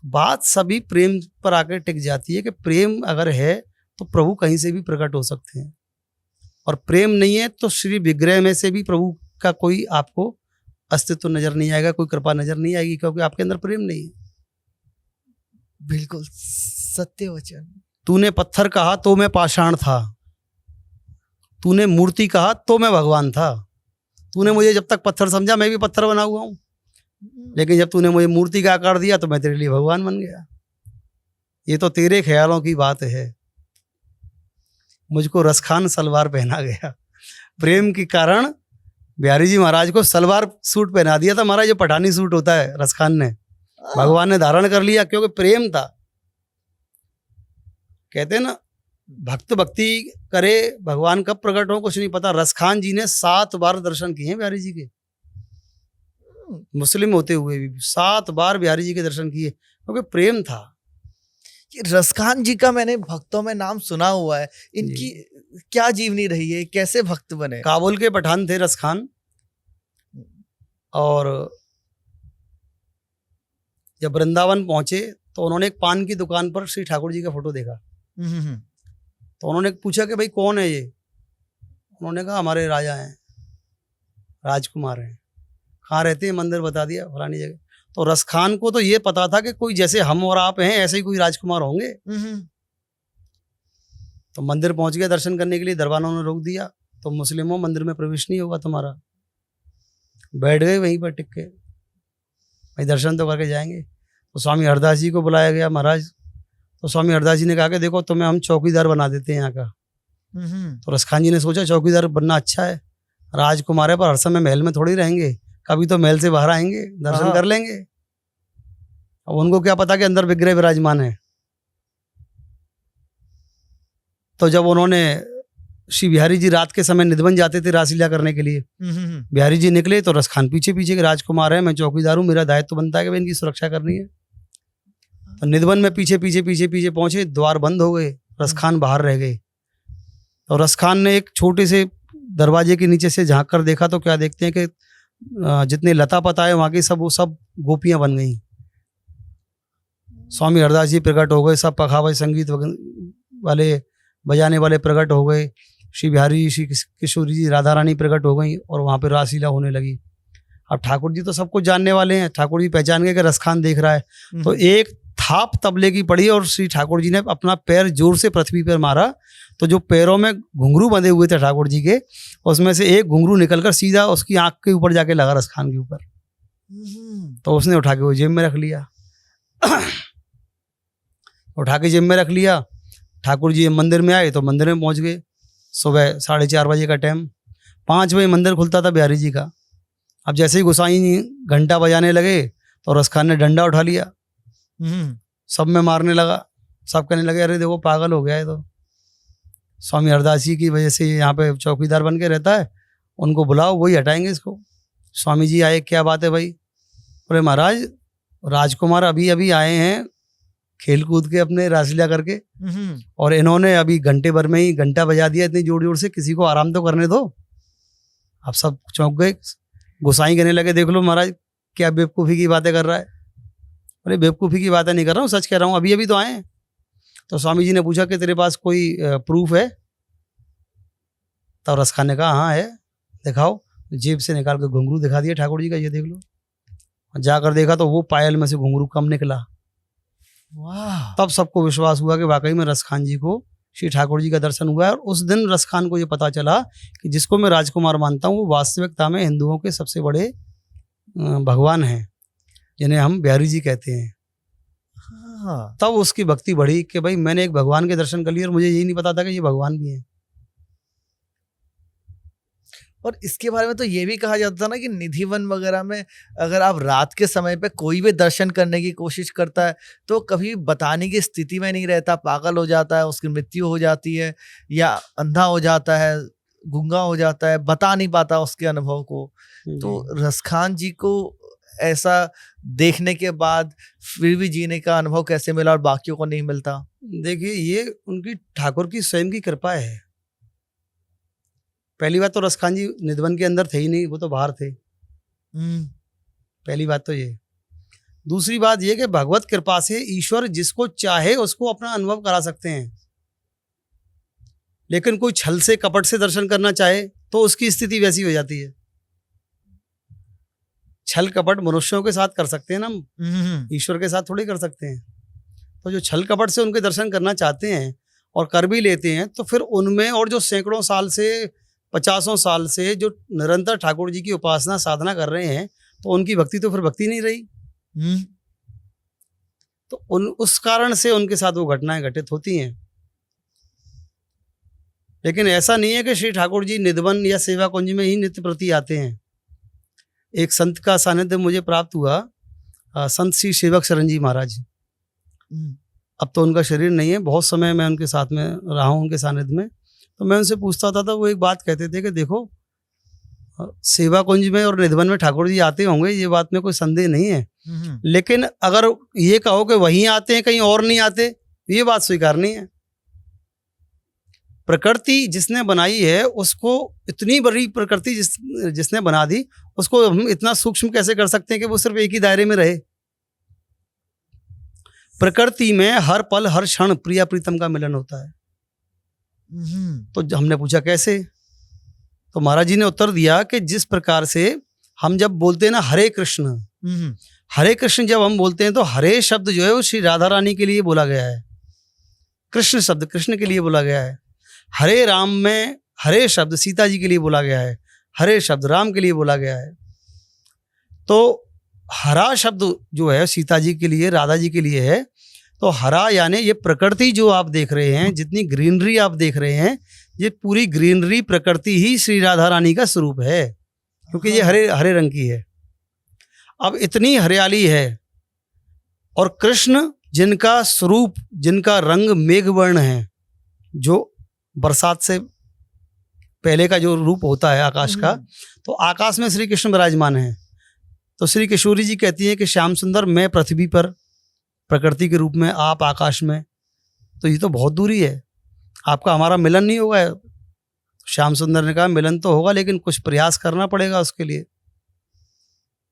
बात सभी प्रेम पर आकर टिक जाती है कि प्रेम अगर है तो प्रभु कहीं से भी प्रकट हो सकते हैं, और प्रेम नहीं है तो श्री विग्रह में से भी प्रभु का कोई आपको अस्तित्व नजर नहीं आएगा, कोई कृपा नजर नहीं आएगी, क्योंकि आपके अंदर प्रेम नहीं है। बिल्कुल सत्य वचन। तूने पत्थर कहा तो मैं पाषाण था, तूने मूर्ति कहा तो मैं भगवान था। तूने मुझे जब तक पत्थर समझा, मैं भी पत्थर बना हुआ हूं, लेकिन जब तूने मुझे मूर्ति का आकार दिया तो मैं तेरे लिए भगवान बन गया। ये तो तेरे ख्यालों की बात है। मुझको रसखान सलवार पहना गया। प्रेम के कारण बिहारी जी महाराज को सलवार सूट पहना दिया था। महाराज जो पठानी सूट होता है रसखान ने, भगवान ने धारण कर लिया, क्योंकि प्रेम था। कहते हैं ना, भक्त भक्ति करे भगवान कब प्रकट हो कुछ नहीं पता। रसखान जी ने 7 बार दर्शन किए हैं बिहारी जी के, मुस्लिम होते हुए भी 7 बार बिहारी जी के दर्शन किए, क्योंकि प्रेम था। ये रसखान जी का मैंने भक्तों में नाम सुना हुआ है, इनकी क्या जीवनी रही है, कैसे भक्त बने? काबुल के पठान थे रसखान, और जब वृंदावन पहुंचे तो उन्होंने एक पान की दुकान पर श्री ठाकुर जी का फोटो देखा। तो उन्होंने पूछा कि भाई कौन है ये? उन्होंने कहा हमारे राजा हैं, राजकुमार हैं। कहाँ रहते हैं? मंदिर बता दिया, फलानी जगह। तो रसखान को तो ये पता था कि कोई जैसे हम और आप हैं ऐसे ही कोई राजकुमार होंगे। तो मंदिर पहुंच गया दर्शन करने के लिए। दरबारों ने रोक दिया, तो मुस्लिमों मंदिर में प्रवेश नहीं होगा तुम्हारा। बैठ गए वहीं पर टिक के, भाई दर्शन तो करके जाएंगे। तो स्वामी हरदास जी को बुलाया गया महाराज। तो स्वामी हरदास जी ने कहा कि देखो तुम्हें हम चौकीदार बना देते हैं यहाँ का। तो रसखान जी ने सोचा चौकीदार बनना अच्छा है, राजकुमार है, पर हर समय महल में थोड़ी रहेंगे, कभी तो महल से बाहर आएंगे, दर्शन कर लेंगे। अब उनको क्या पता कि अंदर विग्रह विराजमान है। तो जब उन्होंने, श्री बिहारी जी रात के समय निधवन जाते थे रासलीला करने के लिए, बिहारी जी निकले तो रसखान पीछे पीछे के राजकुमार है, मैं चौकीदार हूँ, मेरा दायित्व बनता है कि इनकी सुरक्षा करनी है। तो निधवन में पीछे पीछे पीछे पीछे पहुंचे, द्वार बंद हो गए, रसखान बाहर रह गए। तो रसखान ने एक छोटे से दरवाजे के नीचे से झांक कर देखा तो क्या देखते हैं कि जितने लता पता है वहाँ की सब वो सब गोपियां बन गई। स्वामी हरदास जी प्रकट हो गए, सब पखावज संगीत वाले बजाने वाले प्रकट हो गए। श्री बिहारी श्री किशोरी जी राधा रानी प्रकट हो गई और वहाँ पे रासलीला होने लगी। अब ठाकुर जी तो सब कुछ जानने वाले हैं, ठाकुर जी पहचान गए कि रसखान देख रहा है, तो एक थाप तबले की पड़ी और श्री ठाकुर जी ने अपना पैर जोर से पृथ्वी पर मारा, तो जो पैरों में घुंघरू बंधे हुए थे ठाकुर जी के, उसमें से एक घुंघरू निकलकर सीधा उसकी आंख के ऊपर जाके लगा रसखान के ऊपर। तो उसने उठा के वो जेब में रख लिया। उठा के जेब में रख लिया। ठाकुर जी मंदिर में आए तो मंदिर में पहुंच गए। सुबह 4:30 बजे का टाइम, 5 बजे मंदिर खुलता था बिहारी जी का। अब जैसे ही गोसाई घंटा बजाने लगे तो रसखान ने डंडा उठा लिया, सब में मारने लगा। सब कहने लगे अरे देखो पागल हो गया है, तो स्वामी हरदास जी की वजह से यहाँ पे चौकीदार बन के रहता है, उनको बुलाओ वही हटाएंगे इसको। स्वामी जी आए, क्या बात है भाई? बोले महाराज राजकुमार अभी अभी आए हैं खेल कूद के अपने रासलीला करके, और इन्होंने अभी घंटे भर में ही घंटा बजा दिया इतनी जोर जोर से, किसी को आराम तो करने दो। अब सब चौंक गए। गोसाई कहने लगे देख लो महाराज क्या बेवकूफ़ी की बातें कर रहा है। अरे बेवकूफ़ी की बातें नहीं कर रहा हूँ, सच कह रहा हूँ, अभी अभी तो आए हैं। तो स्वामी जी ने पूछा कि तेरे पास कोई प्रूफ है? तब रसखान ने कहा हाँ है, दिखाओ। जेब से निकाल के घुंघरू दिखा दिया ठाकुर जी का, ये देख लो। जाकर देखा तो वो पायल में से घुंघरू कम निकला। वाह! तब सबको विश्वास हुआ कि वाकई में रसखान जी को श्री ठाकुर जी का दर्शन हुआ है। और उस दिन रसखान को ये पता चला कि जिसको मैं राजकुमार मानता हूँ वो वास्तविकता में हिंदुओं के सबसे बड़े भगवान हैं, जिन्हें हम बिहारी जी कहते हैं। हाँ। तब उसकी भक्ति बढ़ी कि भाई मैंने एक भगवान के दर्शन कर लिए और मुझे यही नहीं पता था कि ये भगवान भी हैं। और इसके बारे में तो ये भी कहा जाता था ना कि निधिवन वगैरह में अगर आप रात के समय पे कोई भी दर्शन करने की कोशिश करता है तो कभी बताने की स्थिति में नहीं रहता, पागल हो जाता है, उसकी मृत्यु हो जाती है, या अंधा हो जाता है, गूंगा हो जाता है, बता नहीं पाता उसके अनुभव को। तो रसखान जी को ऐसा देखने के बाद फिर भी जीने का अनुभव कैसे मिला और बाकियों को नहीं मिलता? देखिए ये उनकी ठाकुर की स्वयं की कृपा है। पहली बात तो रसखान जी निधवन के अंदर थे ही नहीं, वो तो बाहर थे। पहली बात तो ये। दूसरी बात ये कि भगवत कृपा से ईश्वर जिसको चाहे उसको अपना अनुभव करा सकते हैं, लेकिन कोई छल से कपट से दर्शन करना चाहे तो उसकी स्थिति वैसी हो जाती है। छल कपट मनुष्यों के साथ कर सकते हैं ना हम, ईश्वर के साथ थोड़ी कर सकते हैं। तो जो छल कपट से उनके दर्शन करना चाहते हैं और कर भी लेते हैं, तो फिर उनमें और जो सैकड़ों साल से 50 साल से जो निरंतर ठाकुर जी की उपासना साधना कर रहे हैं, तो उनकी भक्ति तो फिर भक्ति नहीं रही। तो उस कारण से उनके साथ वो घटनाएं घटित होती हैं। लेकिन ऐसा नहीं है कि श्री ठाकुर जी निधवन या सेवा कुंज में ही नित्य प्रति आते हैं। एक संत का सानिध्य मुझे प्राप्त हुआ, संत श्री सेवक शरण जी महाराज। अब तो उनका शरीर नहीं है, बहुत समय मैं उनके साथ में रहा हूँ, उनके सानिध्य में। तो मैं उनसे पूछता था तो वो एक बात कहते थे कि देखो सेवा कुंज में और निधवन में ठाकुर जी आते होंगे, ये बात में कोई संदेह नहीं है, लेकिन अगर ये कहो कि वहीं आते हैं कहीं और नहीं आते, ये बात स्वीकार नहीं है। प्रकृति जिसने बनाई है उसको, इतनी बड़ी प्रकृति जिसने बना दी, उसको हम इतना सूक्ष्म कैसे कर सकते हैं कि वो सिर्फ एक ही दायरे में रहे। प्रकृति में हर पल हर क्षण प्रिया प्रीतम का मिलन होता है। तो हमने पूछा कैसे? तो महाराज जी ने उत्तर दिया कि जिस प्रकार से हम जब बोलते हैं ना हरे कृष्ण, हरे कृष्ण जब हम बोलते हैं तो हरे शब्द जो है वो श्री राधा रानी के लिए बोला गया है, कृष्ण शब्द कृष्ण के लिए बोला गया है। हरे राम में हरे शब्द सीता जी के लिए बोला गया है, हरे शब्द राम के लिए बोला गया है। तो हरा शब्द जो है सीता जी के लिए, राधा जी के लिए है। तो हरा यानी ये प्रकृति जो आप देख रहे हैं, जितनी ग्रीनरी आप देख रहे हैं, ये पूरी ग्रीनरी प्रकृति ही श्री राधा रानी का स्वरूप है, क्योंकि ये हरे हरे रंग की है। अब इतनी हरियाली है और कृष्ण जिनका स्वरूप, जिनका रंग मेघवर्ण है, जो बरसात से पहले का जो रूप होता है आकाश का, तो आकाश में श्री कृष्ण विराजमान है। तो श्री किशोरी जी कहती है कि श्याम सुंदर मैं पृथ्वी पर प्रकृति के रूप में, आप आकाश में, तो ये तो बहुत दूरी है, आपका हमारा मिलन नहीं होगा। श्याम सुंदर ने कहा मिलन तो होगा लेकिन कुछ प्रयास करना पड़ेगा उसके लिए।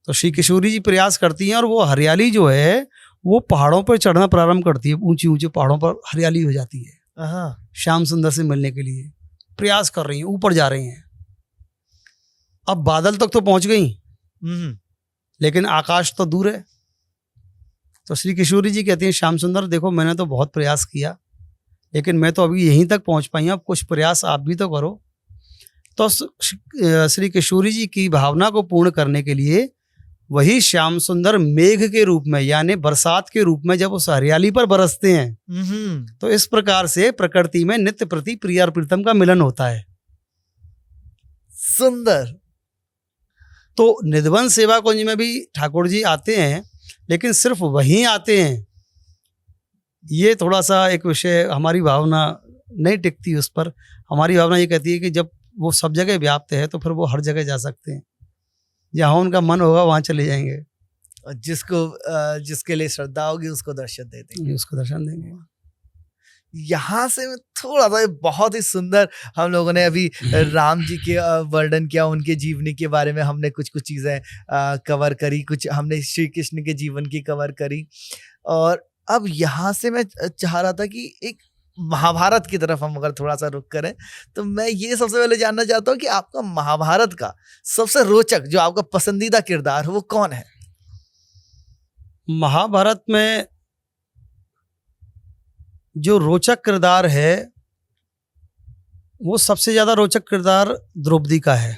तो श्री किशोरी जी प्रयास करती हैं और वो हरियाली जो है वो पहाड़ों पर चढ़ना प्रारंभ करती है, ऊंचे ऊंचे पहाड़ों पर हरियाली हो जाती है श्याम सुंदर से मिलने के लिए। प्रयास कर रही हैं, ऊपर जा रही हैं। अब बादल तक तो पहुंच गई, लेकिन आकाश तो दूर है। तो श्री किशोरी जी कहती हैं, श्याम सुंदर देखो मैंने तो बहुत प्रयास किया, लेकिन मैं तो अभी यहीं तक पहुंच पाई हूं, अब कुछ प्रयास आप भी तो करो। तो श्री किशोरी जी की भावना को पूर्ण करने के लिए वही श्याम सुंदर मेघ के रूप में, यानी बरसात के रूप में जब उस हरियाली पर बरसते हैं, तो इस प्रकार से प्रकृति में नित्य प्रति प्रिय और प्रीतम का मिलन होता है। सुंदर। तो निधवन सेवा कुंज में भी ठाकुर जी आते हैं, लेकिन सिर्फ वहीं आते हैं, ये थोड़ा सा एक विषय, हमारी भावना नहीं टिकती उस पर। हमारी भावना ये कहती है कि जब वो सब जगह व्याप्त है तो फिर वो हर जगह जा सकते हैं, जहाँ उनका मन होगा वहाँ चले जाएंगे। और जिसके लिए श्रद्धा होगी उसको दर्शन दे देंगे, उसको दर्शन देंगे। यहाँ से मैं थोड़ा सा, बहुत ही सुंदर हम लोगों ने अभी राम जी के वर्णन किया, उनके जीवनी के बारे में हमने कुछ चीजें कवर करी, कुछ हमने श्री कृष्ण के जीवन की कवर करी। और अब यहाँ से मैं चाह रहा था कि एक महाभारत की तरफ हम अगर थोड़ा सा रुक करें, तो मैं ये सबसे पहले जानना चाहता हूँ कि आपका महाभारत का सबसे रोचक, जो आपका पसंदीदा किरदार है, वो कौन है? महाभारत में जो रोचक किरदार है, वो सबसे ज्यादा रोचक किरदार द्रौपदी का है।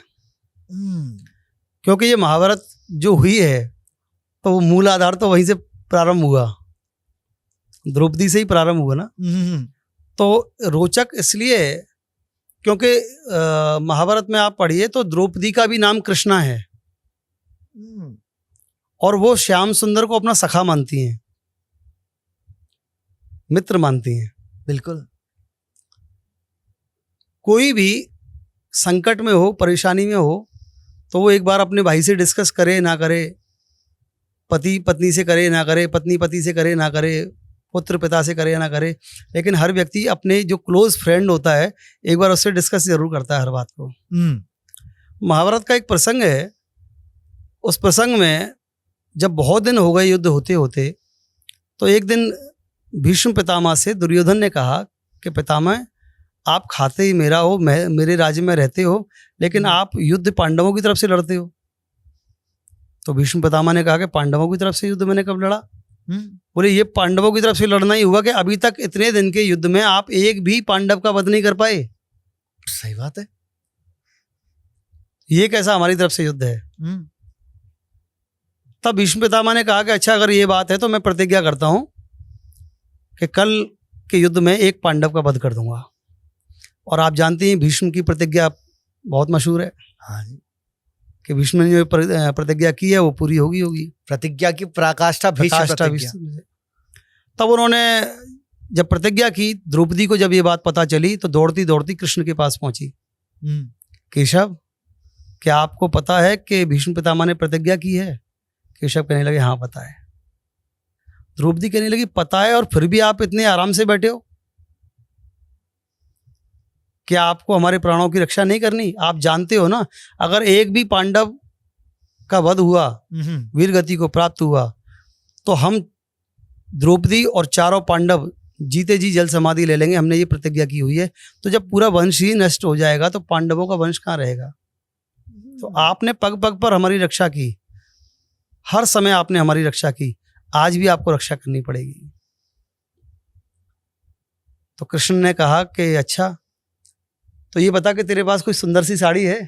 क्योंकि ये महाभारत जो हुई है, तो वो मूल आधार तो वहीं से प्रारंभ हुआ, द्रौपदी से ही प्रारंभ हुआ ना। तो रोचक इसलिए क्योंकि महाभारत में आप पढ़िए तो द्रौपदी का भी नाम कृष्णा है, और वो श्याम सुंदर को अपना सखा मानती हैं, मित्र मानती हैं। बिल्कुल। कोई भी संकट में हो, परेशानी में हो, तो वो एक बार अपने भाई से डिस्कस करे ना करे, पति पत्नी से करे ना करे, पत्नी पति से करे ना करे, पुत्र पिता से करे या ना करे, लेकिन हर व्यक्ति अपने जो क्लोज फ्रेंड होता है एक बार उससे डिस्कस जरूर करता है हर बात को। महाभारत का एक प्रसंग है, उस प्रसंग में जब बहुत दिन हो गए युद्ध होते होते, तो एक दिन भीष्म पितामह से दुर्योधन ने कहा कि पितामह आप खाते ही मेरा हो, मेरे राज्य में रहते हो, लेकिन आप युद्ध पांडवों की तरफ से लड़ते हो। तो भीष्म पितामह ने कहा कि पांडवों की तरफ से युद्ध मैंने कब लड़ा? बोले ये पांडवों की तरफ से लड़ना ही हुआ कि अभी तक इतने दिन के युद्ध में आप एक भी पांडव का वध नहीं कर पाए। सही बात है, ये कैसा हमारी तरफ से युद्ध है? तब भीष्म पितामह ने कहा कि अच्छा अगर ये बात है तो मैं प्रतिज्ञा करता हूं कि कल के युद्ध में एक पांडव का वध कर दूंगा। और आप जानते हैं भीष्म की प्रतिज्ञा बहुत मशहूर है। हाँ, कि भीष्म ने जो प्रतिज्ञा की है वो पूरी होगी। प्रतिज्ञा की पराकाष्ठा भीष्म। तब उन्होंने जब प्रतिज्ञा की, द्रौपदी को जब ये बात पता चली तो दौड़ती दौड़ती कृष्ण के पास पहुंची। केशव, क्या आपको पता है कि भीष्म पितामह ने प्रतिज्ञा की है? केशव कहने लगे हाँ पता है। द्रौपदी कहने लगी पता है और फिर भी आप इतने आराम से बैठे हो? क्या आपको हमारे प्राणों की रक्षा नहीं करनी? आप जानते हो ना, अगर एक भी पांडव का वध हुआ, वीर गति को प्राप्त हुआ, तो हम द्रौपदी और चारों पांडव जीते जी जल समाधि ले लेंगे। हमने ये प्रतिज्ञा की हुई है। तो जब पूरा वंश ही नष्ट हो जाएगा तो पांडवों का वंश कहाँ रहेगा? तो आपने पग पग पर हमारी रक्षा की, हर समय आपने हमारी रक्षा की, आज भी आपको रक्षा करनी पड़ेगी। तो कृष्ण ने कहा कि अच्छा तो ये बता कि तेरे पास कोई सुंदर सी साड़ी है,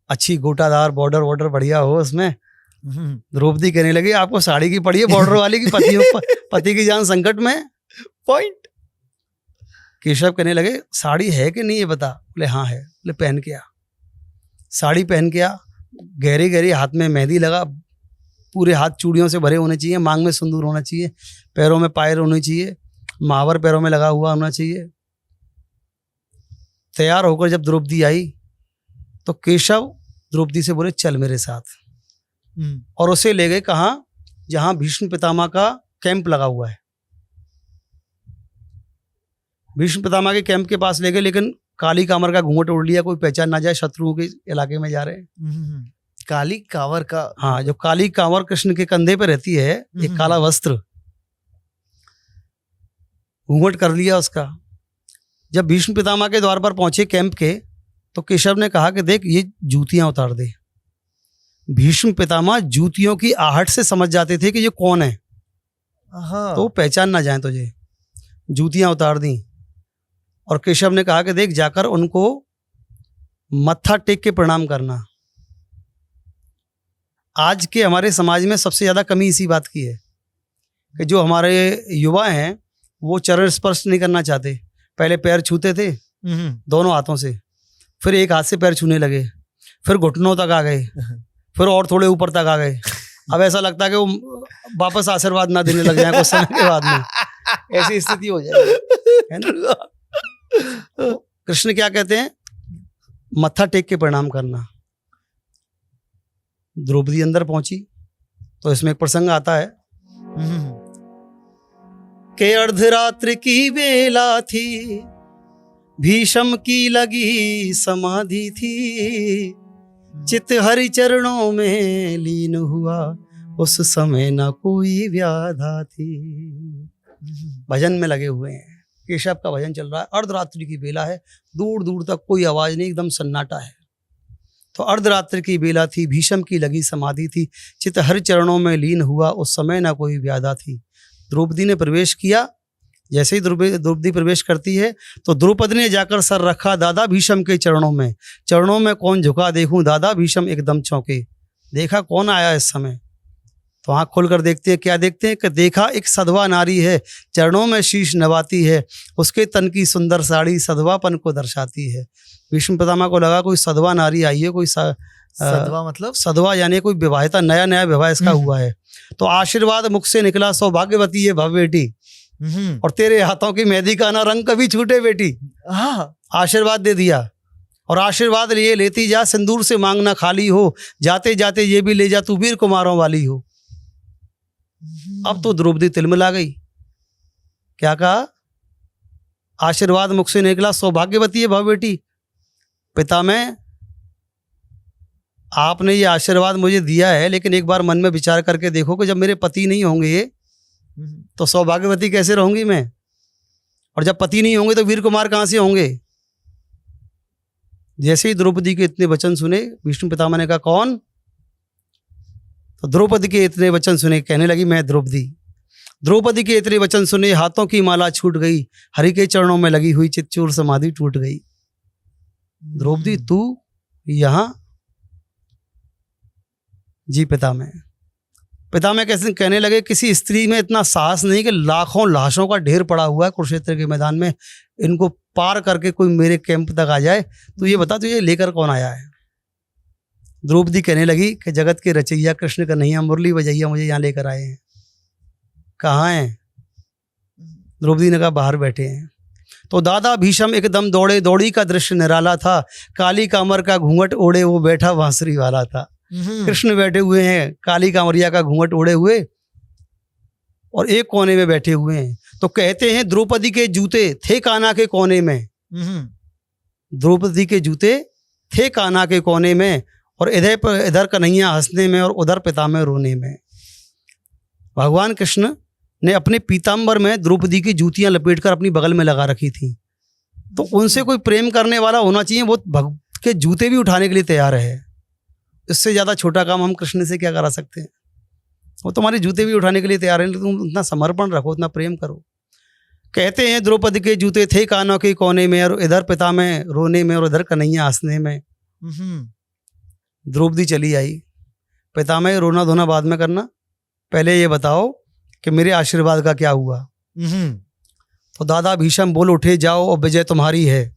अच्छी गोटादार, बॉर्डर वॉर्डर बढ़िया हो उसमें। द्रौपदी कहने लगी आपको साड़ी की पड़ी है बॉर्डर वाली की? पति की जान संकट में। पॉइंट। केशव कहने लगे साड़ी है कि नहीं ये बता। बोले हाँ है। बोले पहन के आ। साड़ी पहन के आ, गहरी गहरी हाथ में मेहंदी लगा, पूरे हाथ चूड़ियों से भरे होने चाहिए, मांग में सिंदूर होना चाहिए, पैरों में पायल होनी चाहिए, महावर पैरों में लगा हुआ होना चाहिए। तैयार होकर जब द्रौपदी आई तो केशव द्रौपदी से बोले चल मेरे साथ, और उसे ले गए कहाँ? जहां भीष्म पितामह का कैंप लगा हुआ है। भीष्म पितामह के कैंप के पास ले गए, लेकिन काली कांवर का घूंघट उड़ लिया, कोई पहचान ना जाए शत्रुओं के इलाके में जा रहे हैं। काली कांवर का? हाँ, जो काली कांवर कृष्ण के कंधे पे रहती है, एक काला वस्त्र, घूंघट कर लिया उसका। जब भीष्म पितामह के द्वार पर पहुंचे कैंप के, तो केशव ने कहा कि देख ये जूतियां उतार दे। भीष्म पितामह जूतियों की आहट से समझ जाते थे कि ये कौन है, हाँ। तो पहचान ना जाए तुझे। जूतियां उतार दी और केशव ने कहा कि देख जाकर उनको मत्था टेक के प्रणाम करना। आज के हमारे समाज में सबसे ज्यादा कमी इसी बात की है कि जो हमारे युवा हैं वो चरण स्पर्श नहीं करना चाहते। पहले पैर छूते थे दोनों हाथों से, फिर एक हाथ से पैर छूने लगे, फिर घुटनों तक आ गए, फिर और थोड़े ऊपर तक आ गए। अब ऐसा लगता है कि वो वापस आशीर्वाद ना देने लग जाए कुछ समय के बाद में, ऐसी स्थिति हो जाए, है ना। तो कृष्ण क्या कहते हैं, मत्था टेक के प्रणाम करना। द्रौपदी अंदर पहुंची तो इसमें एक प्रसंग आता है कि अर्धरात्रि की बेला थी, भीष्म की लगी समाधि थी, चित हरि चरणों में लीन हुआ, उस समय न कोई व्याधा थी। भजन में लगे हुए हैं, केशव का भजन चल रहा है, अर्धरात्रि की बेला है, दूर दूर तक कोई आवाज नहीं, एकदम सन्नाटा है। तो अर्धरात्रि की बेला थी, भीष्म की लगी समाधि थी, चित हरि चरणों में लीन हुआ, उस समय न कोई व्याधा थी। द्रौपदी ने प्रवेश किया। जैसे ही द्रौपदी प्रवेश करती है तो द्रौपदी ने जाकर सर रखा दादा भीष्म के चरणों में। चरणों में कौन झुका देखूं, दादा भीष्म एकदम चौंके। देखा कौन आया इस समय, तो आँख खोलकर देखते हैं, क्या देखते हैं कि देखा एक सधवा नारी है, चरणों में शीश नवाती है, उसके तन की सुंदर साड़ी सधवापन को दर्शाती है। भीष्म पितामह को लगा कोई सधवा नारी आई है, कोई सधवा मतलब सधवा यानी कोई विवाहिता, नया नया विवाह इसका हुआ है। तो आशीर्वाद मुख से निकला, सौभाग्यवती है भव बेटी, और तेरे हाथों की मेहंदी का ना रंग कभी छूटे बेटी। हाँ। आशीर्वाद दे दिया, और आशीर्वाद लिए लेती जा, सिंदूर से मांगना खाली हो, जाते जाते ये भी ले जा तू वीर कुमारों वाली हो। अब तो द्रौपदी तिलमिला गई। क्या कहा, आशीर्वाद मुख से निकला, सौभाग्यवती है भव बेटी। पिता में आपने ये आशीर्वाद मुझे दिया है, लेकिन एक बार मन में विचार करके देखो कि जब मेरे पति नहीं होंगे तो सौभाग्यवती कैसे रहूंगी मैं, और जब पति नहीं होंगे तो वीर कुमार कहां से होंगे। जैसे ही द्रौपदी के इतने वचन सुने, विष्णु पितामह ने कहा कौन, तो द्रौपदी के इतने वचन सुने, कहने लगी मैं द्रौपदी। द्रौपदी के इतने वचन सुने, हाथों की माला छूट गई, हरि के चरणों में लगी हुई चितचूर समाधि टूट गई। द्रौपदी तू यहां, जी पितामह कैसे कहने लगे, किसी स्त्री में इतना साहस नहीं कि लाखों लाशों का ढेर पड़ा हुआ है कुरुक्षेत्र के मैदान में, इनको पार करके कोई मेरे कैंप तक आ जाए, तो ये बता तुझे लेकर कौन आया है। द्रौपदी कहने लगी कि जगत के रचैया कृष्ण कन्हैया मुरली बजैया मुझे यहाँ लेकर आए हैं। कहाँ हैं? द्रौपदी ने कहा बाहर बैठे हैं। तो दादा भीष्म एकदम दौड़े, दौड़ी का दृश्य निराला था, काली कामर का घूंघट ओढ़े वो बैठा बांसुरी वाला था। कृष्ण बैठे हुए हैं, काली कांवरिया का घूंघट ओढ़े हुए, और एक कोने में बैठे हुए हैं। तो कहते हैं द्रौपदी के जूते थे कान्हा के कोने में, द्रौपदी के जूते थे कान्हा के कोने में, और इधर कन्हैया हंसने में और उधर पितामह रोने में। भगवान कृष्ण ने अपने पीताम्बर में द्रौपदी की जूतियां लपेटकर अपनी बगल में लगा रखी थी। तो उनसे कोई प्रेम करने वाला होना चाहिए, वो भक्त के जूते भी उठाने के लिए तैयार है। इससे ज़्यादा छोटा काम हम कृष्ण से क्या करा सकते हैं। वो तुम्हारे जूते भी उठाने के लिए तैयार है, तुम उतना समर्पण रखो, उतना प्रेम करो। कहते हैं द्रौपदी के जूते थे कानों के कोने में, और इधर पितामह रोने में और इधर कन्हैया हंसने में। द्रौपदी चली आई। पितामह रोना धोना बाद में करना, पहले ये बताओ कि मेरे आशीर्वाद का क्या हुआ। तो दादा भीष्म बोल उठे, जाओ अब विजय तुम्हारी है।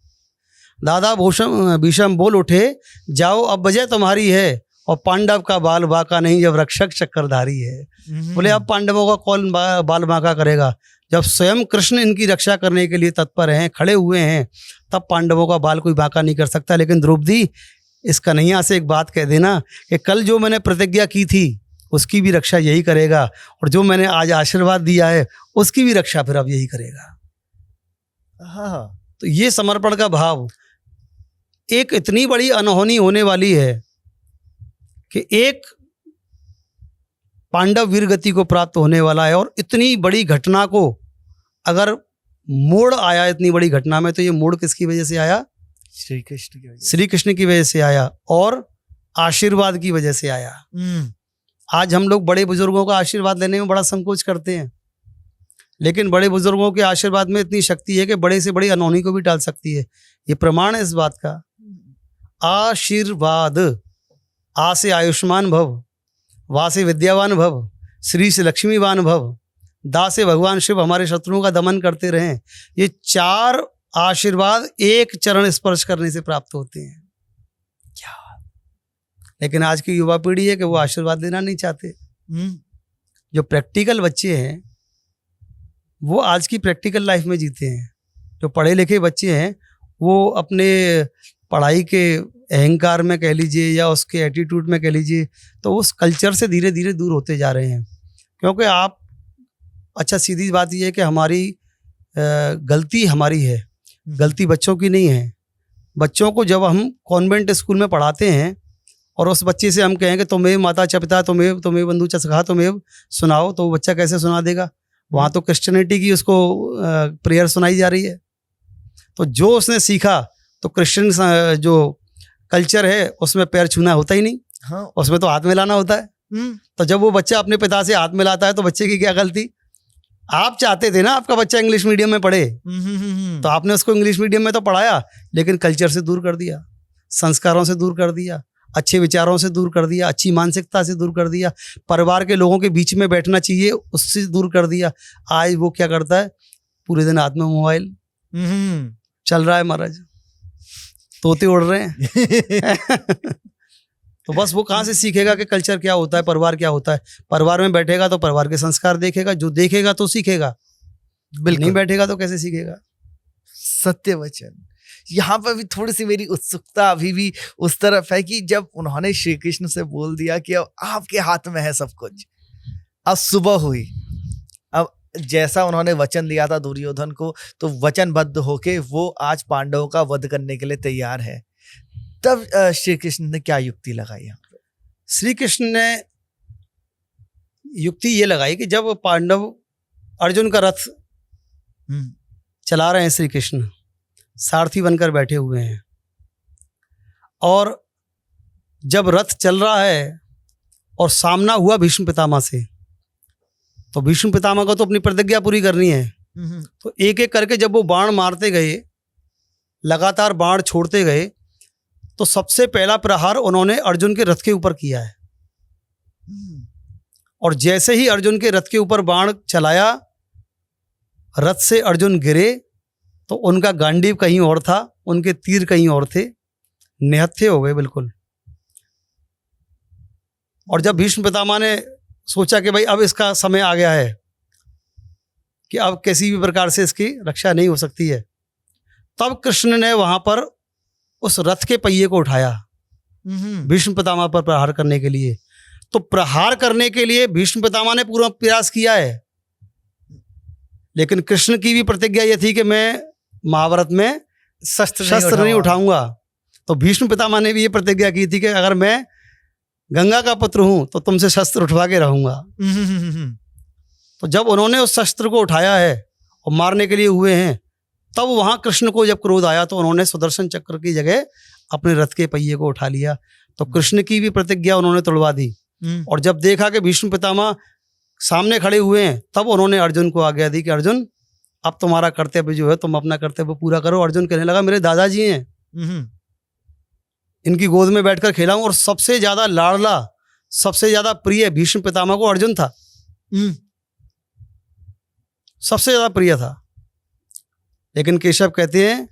दादा भीष्म बोल उठे, जाओ अब विजय तुम्हारी है, और पांडव का बाल बाका नहीं जब रक्षक चक्रधारी है। बोले अब पांडवों का कौन बाल बाका करेगा, जब स्वयं कृष्ण इनकी रक्षा करने के लिए तत्पर हैं, खड़े हुए हैं, तब पांडवों का बाल कोई बाका नहीं कर सकता। लेकिन द्रौपदी, इस कन्हैया से एक बात कह देना कि कल जो मैंने प्रतिज्ञा की थी उसकी भी रक्षा यही करेगा, और जो मैंने आज आशीर्वाद दिया है उसकी भी रक्षा फिर अब यही करेगा। हाँ, तो ये समर्पण का भाव, एक इतनी बड़ी अनहोनी होने वाली है कि एक पांडव वीर गति को प्राप्त होने वाला है, और इतनी बड़ी घटना को अगर मोड़ आया इतनी बड़ी घटना में, तो ये मोड़ किसकी वजह से आया? श्री कृष्ण की वजह से। श्री कृष्ण की वजह से आया और आशीर्वाद की वजह से आया। आज हम लोग बड़े बुजुर्गों का आशीर्वाद लेने में बड़ा संकोच करते हैं, लेकिन बड़े बुजुर्गों के आशीर्वाद में इतनी शक्ति है कि बड़े से बड़ी अनहोनी को भी टाल सकती है। ये प्रमाण है इस बात का। आशीर्वाद, आ से आयुष्मान भव, वा से विद्यावान भव, श्री से लक्ष्मीवान भव, दा से भगवान शिव हमारे शत्रुओं का दमन करते रहें। ये 4 आशीर्वाद एक चरण स्पर्श करने से प्राप्त होते हैं। क्या? लेकिन आज की युवा पीढ़ी है कि वो आशीर्वाद लेना नहीं चाहते। जो प्रैक्टिकल बच्चे हैं वो आज की प्रैक्टिकल लाइफ में जीते हैं। जो पढ़े लिखे बच्चे हैं वो अपने पढ़ाई के अहंकार में कह लीजिए या उसके एटीट्यूड में कह लीजिए, तो उस कल्चर से धीरे धीरे दूर होते जा रहे हैं। क्योंकि आप, अच्छा सीधी बात यह है कि हमारी गलती हमारी है, गलती बच्चों की नहीं है। बच्चों को जब हम कॉन्वेंट स्कूल में पढ़ाते हैं और उस बच्चे से हम कहें कि तुम्हें माता च पिता तुम्हें बंधु च सखा तुम्हें सुनाओ, तो वो बच्चा कैसे सुना देगा? वहाँ तो क्रिश्चियनिटी की उसको प्रेयर सुनाई जा रही है। तो जो उसने सीखा, तो क्रिश्चियन जो कल्चर है उसमें पैर छूना होता ही नहीं। हाँ। उसमें तो हाथ मिलाना होता है। तो जब वो बच्चा अपने पिता से हाथ मिलाता है तो बच्चे की क्या गलती? आप चाहते थे ना आपका बच्चा इंग्लिश मीडियम में पढ़े, तो आपने उसको इंग्लिश मीडियम में तो पढ़ाया, लेकिन कल्चर से दूर कर दिया, संस्कारों से दूर कर दिया, अच्छे विचारों से दूर कर दिया, अच्छी मानसिकता से दूर कर दिया, परिवार के लोगों के बीच में बैठना चाहिए उससे दूर कर दिया। आज वो क्या करता है? पूरे दिन हाथ में मोबाइल चल रहा है महाराज, तोते उड़ रहे हैं। तो बस वो कहाँ से सीखेगा कि कल्चर क्या होता है, परिवार क्या होता है? परिवार में बैठेगा तो परिवार के संस्कार देखेगा, जो देखेगा तो सीखेगा, बिल्कुल नहीं बैठेगा तो कैसे सीखेगा? सत्य वचन। यहाँ पर भी थोड़ी सी मेरी उत्सुकता अभी भी उस तरफ है कि जब उन्होंने श्री कृष्ण से बोल दिया कि अब आपके हाथ में है सब कुछ, अब सुबह हुई, अब जैसा उन्होंने वचन दिया था दुर्योधन को, तो वचनबद्ध होके वो आज पांडवों का वध करने के लिए तैयार है। तब श्री कृष्ण ने क्या युक्ति लगाई यहाँ पे? श्री कृष्ण ने युक्ति ये लगाई कि जब पांडव अर्जुन का रथ चला रहे हैं, श्री कृष्ण सारथी बनकर बैठे हुए हैं, और जब रथ चल रहा है और सामना हुआ भीष्म पितामह से, तो भीष्म पितामह को तो अपनी प्रतिज्ञा पूरी करनी है। तो एक एक करके जब वो बाण मारते गए, लगातार बाण छोड़ते गए, तो सबसे पहला प्रहार उन्होंने अर्जुन के रथ के ऊपर किया है। और जैसे ही अर्जुन के रथ के ऊपर बाण चलाया, रथ से अर्जुन गिरे तो उनका गांडीव कहीं और था, उनके तीर कहीं और थे, निहत्थे हो गए बिल्कुल। और जब भीष्म पितामह ने सोचा कि भाई अब इसका समय आ गया है कि अब किसी भी प्रकार से इसकी रक्षा नहीं हो सकती है, तब कृष्ण ने वहां पर उस रथ के पहिए को उठाया भीष्म पितामह पर प्रहार करने के लिए। तो प्रहार करने के लिए भीष्म पितामह ने पूरा प्रयास किया है, लेकिन कृष्ण की भी प्रतिज्ञा यह थी कि मैं महाभारत में शस्त्र नहीं उठाऊंगा। तो भीष्म पितामह ने भी ये प्रतिज्ञा की थी कि अगर मैं गंगा का पुत्र हूं तो तुमसे शस्त्र उठवा के रहूंगा। तो जब उन्होंने उस शस्त्र को उठाया है और मारने के लिए हुए हैं, तब वहां कृष्ण को जब क्रोध आया तो उन्होंने सुदर्शन चक्र की जगह अपने रथ के पहिए को उठा लिया। तो कृष्ण की भी प्रतिज्ञा उन्होंने तोड़वा दी। और जब देखा कि भीष्म पितामह सामने खड़े हुए हैं, तब उन्होंने अर्जुन को आज्ञा दी कि अर्जुन अब तुम्हारा कर्तव्य जो है तुम अपना कर्तव्य पूरा करो। अर्जुन कहने लगा मेरे दादाजी हैं, इनकी गोद में बैठकर खेला हूं, और सबसे ज्यादा लाडला, सबसे ज्यादा प्रिय भीष्म पितामह को अर्जुन था, सबसे ज्यादा प्रिय था। लेकिन केशव कहते हैं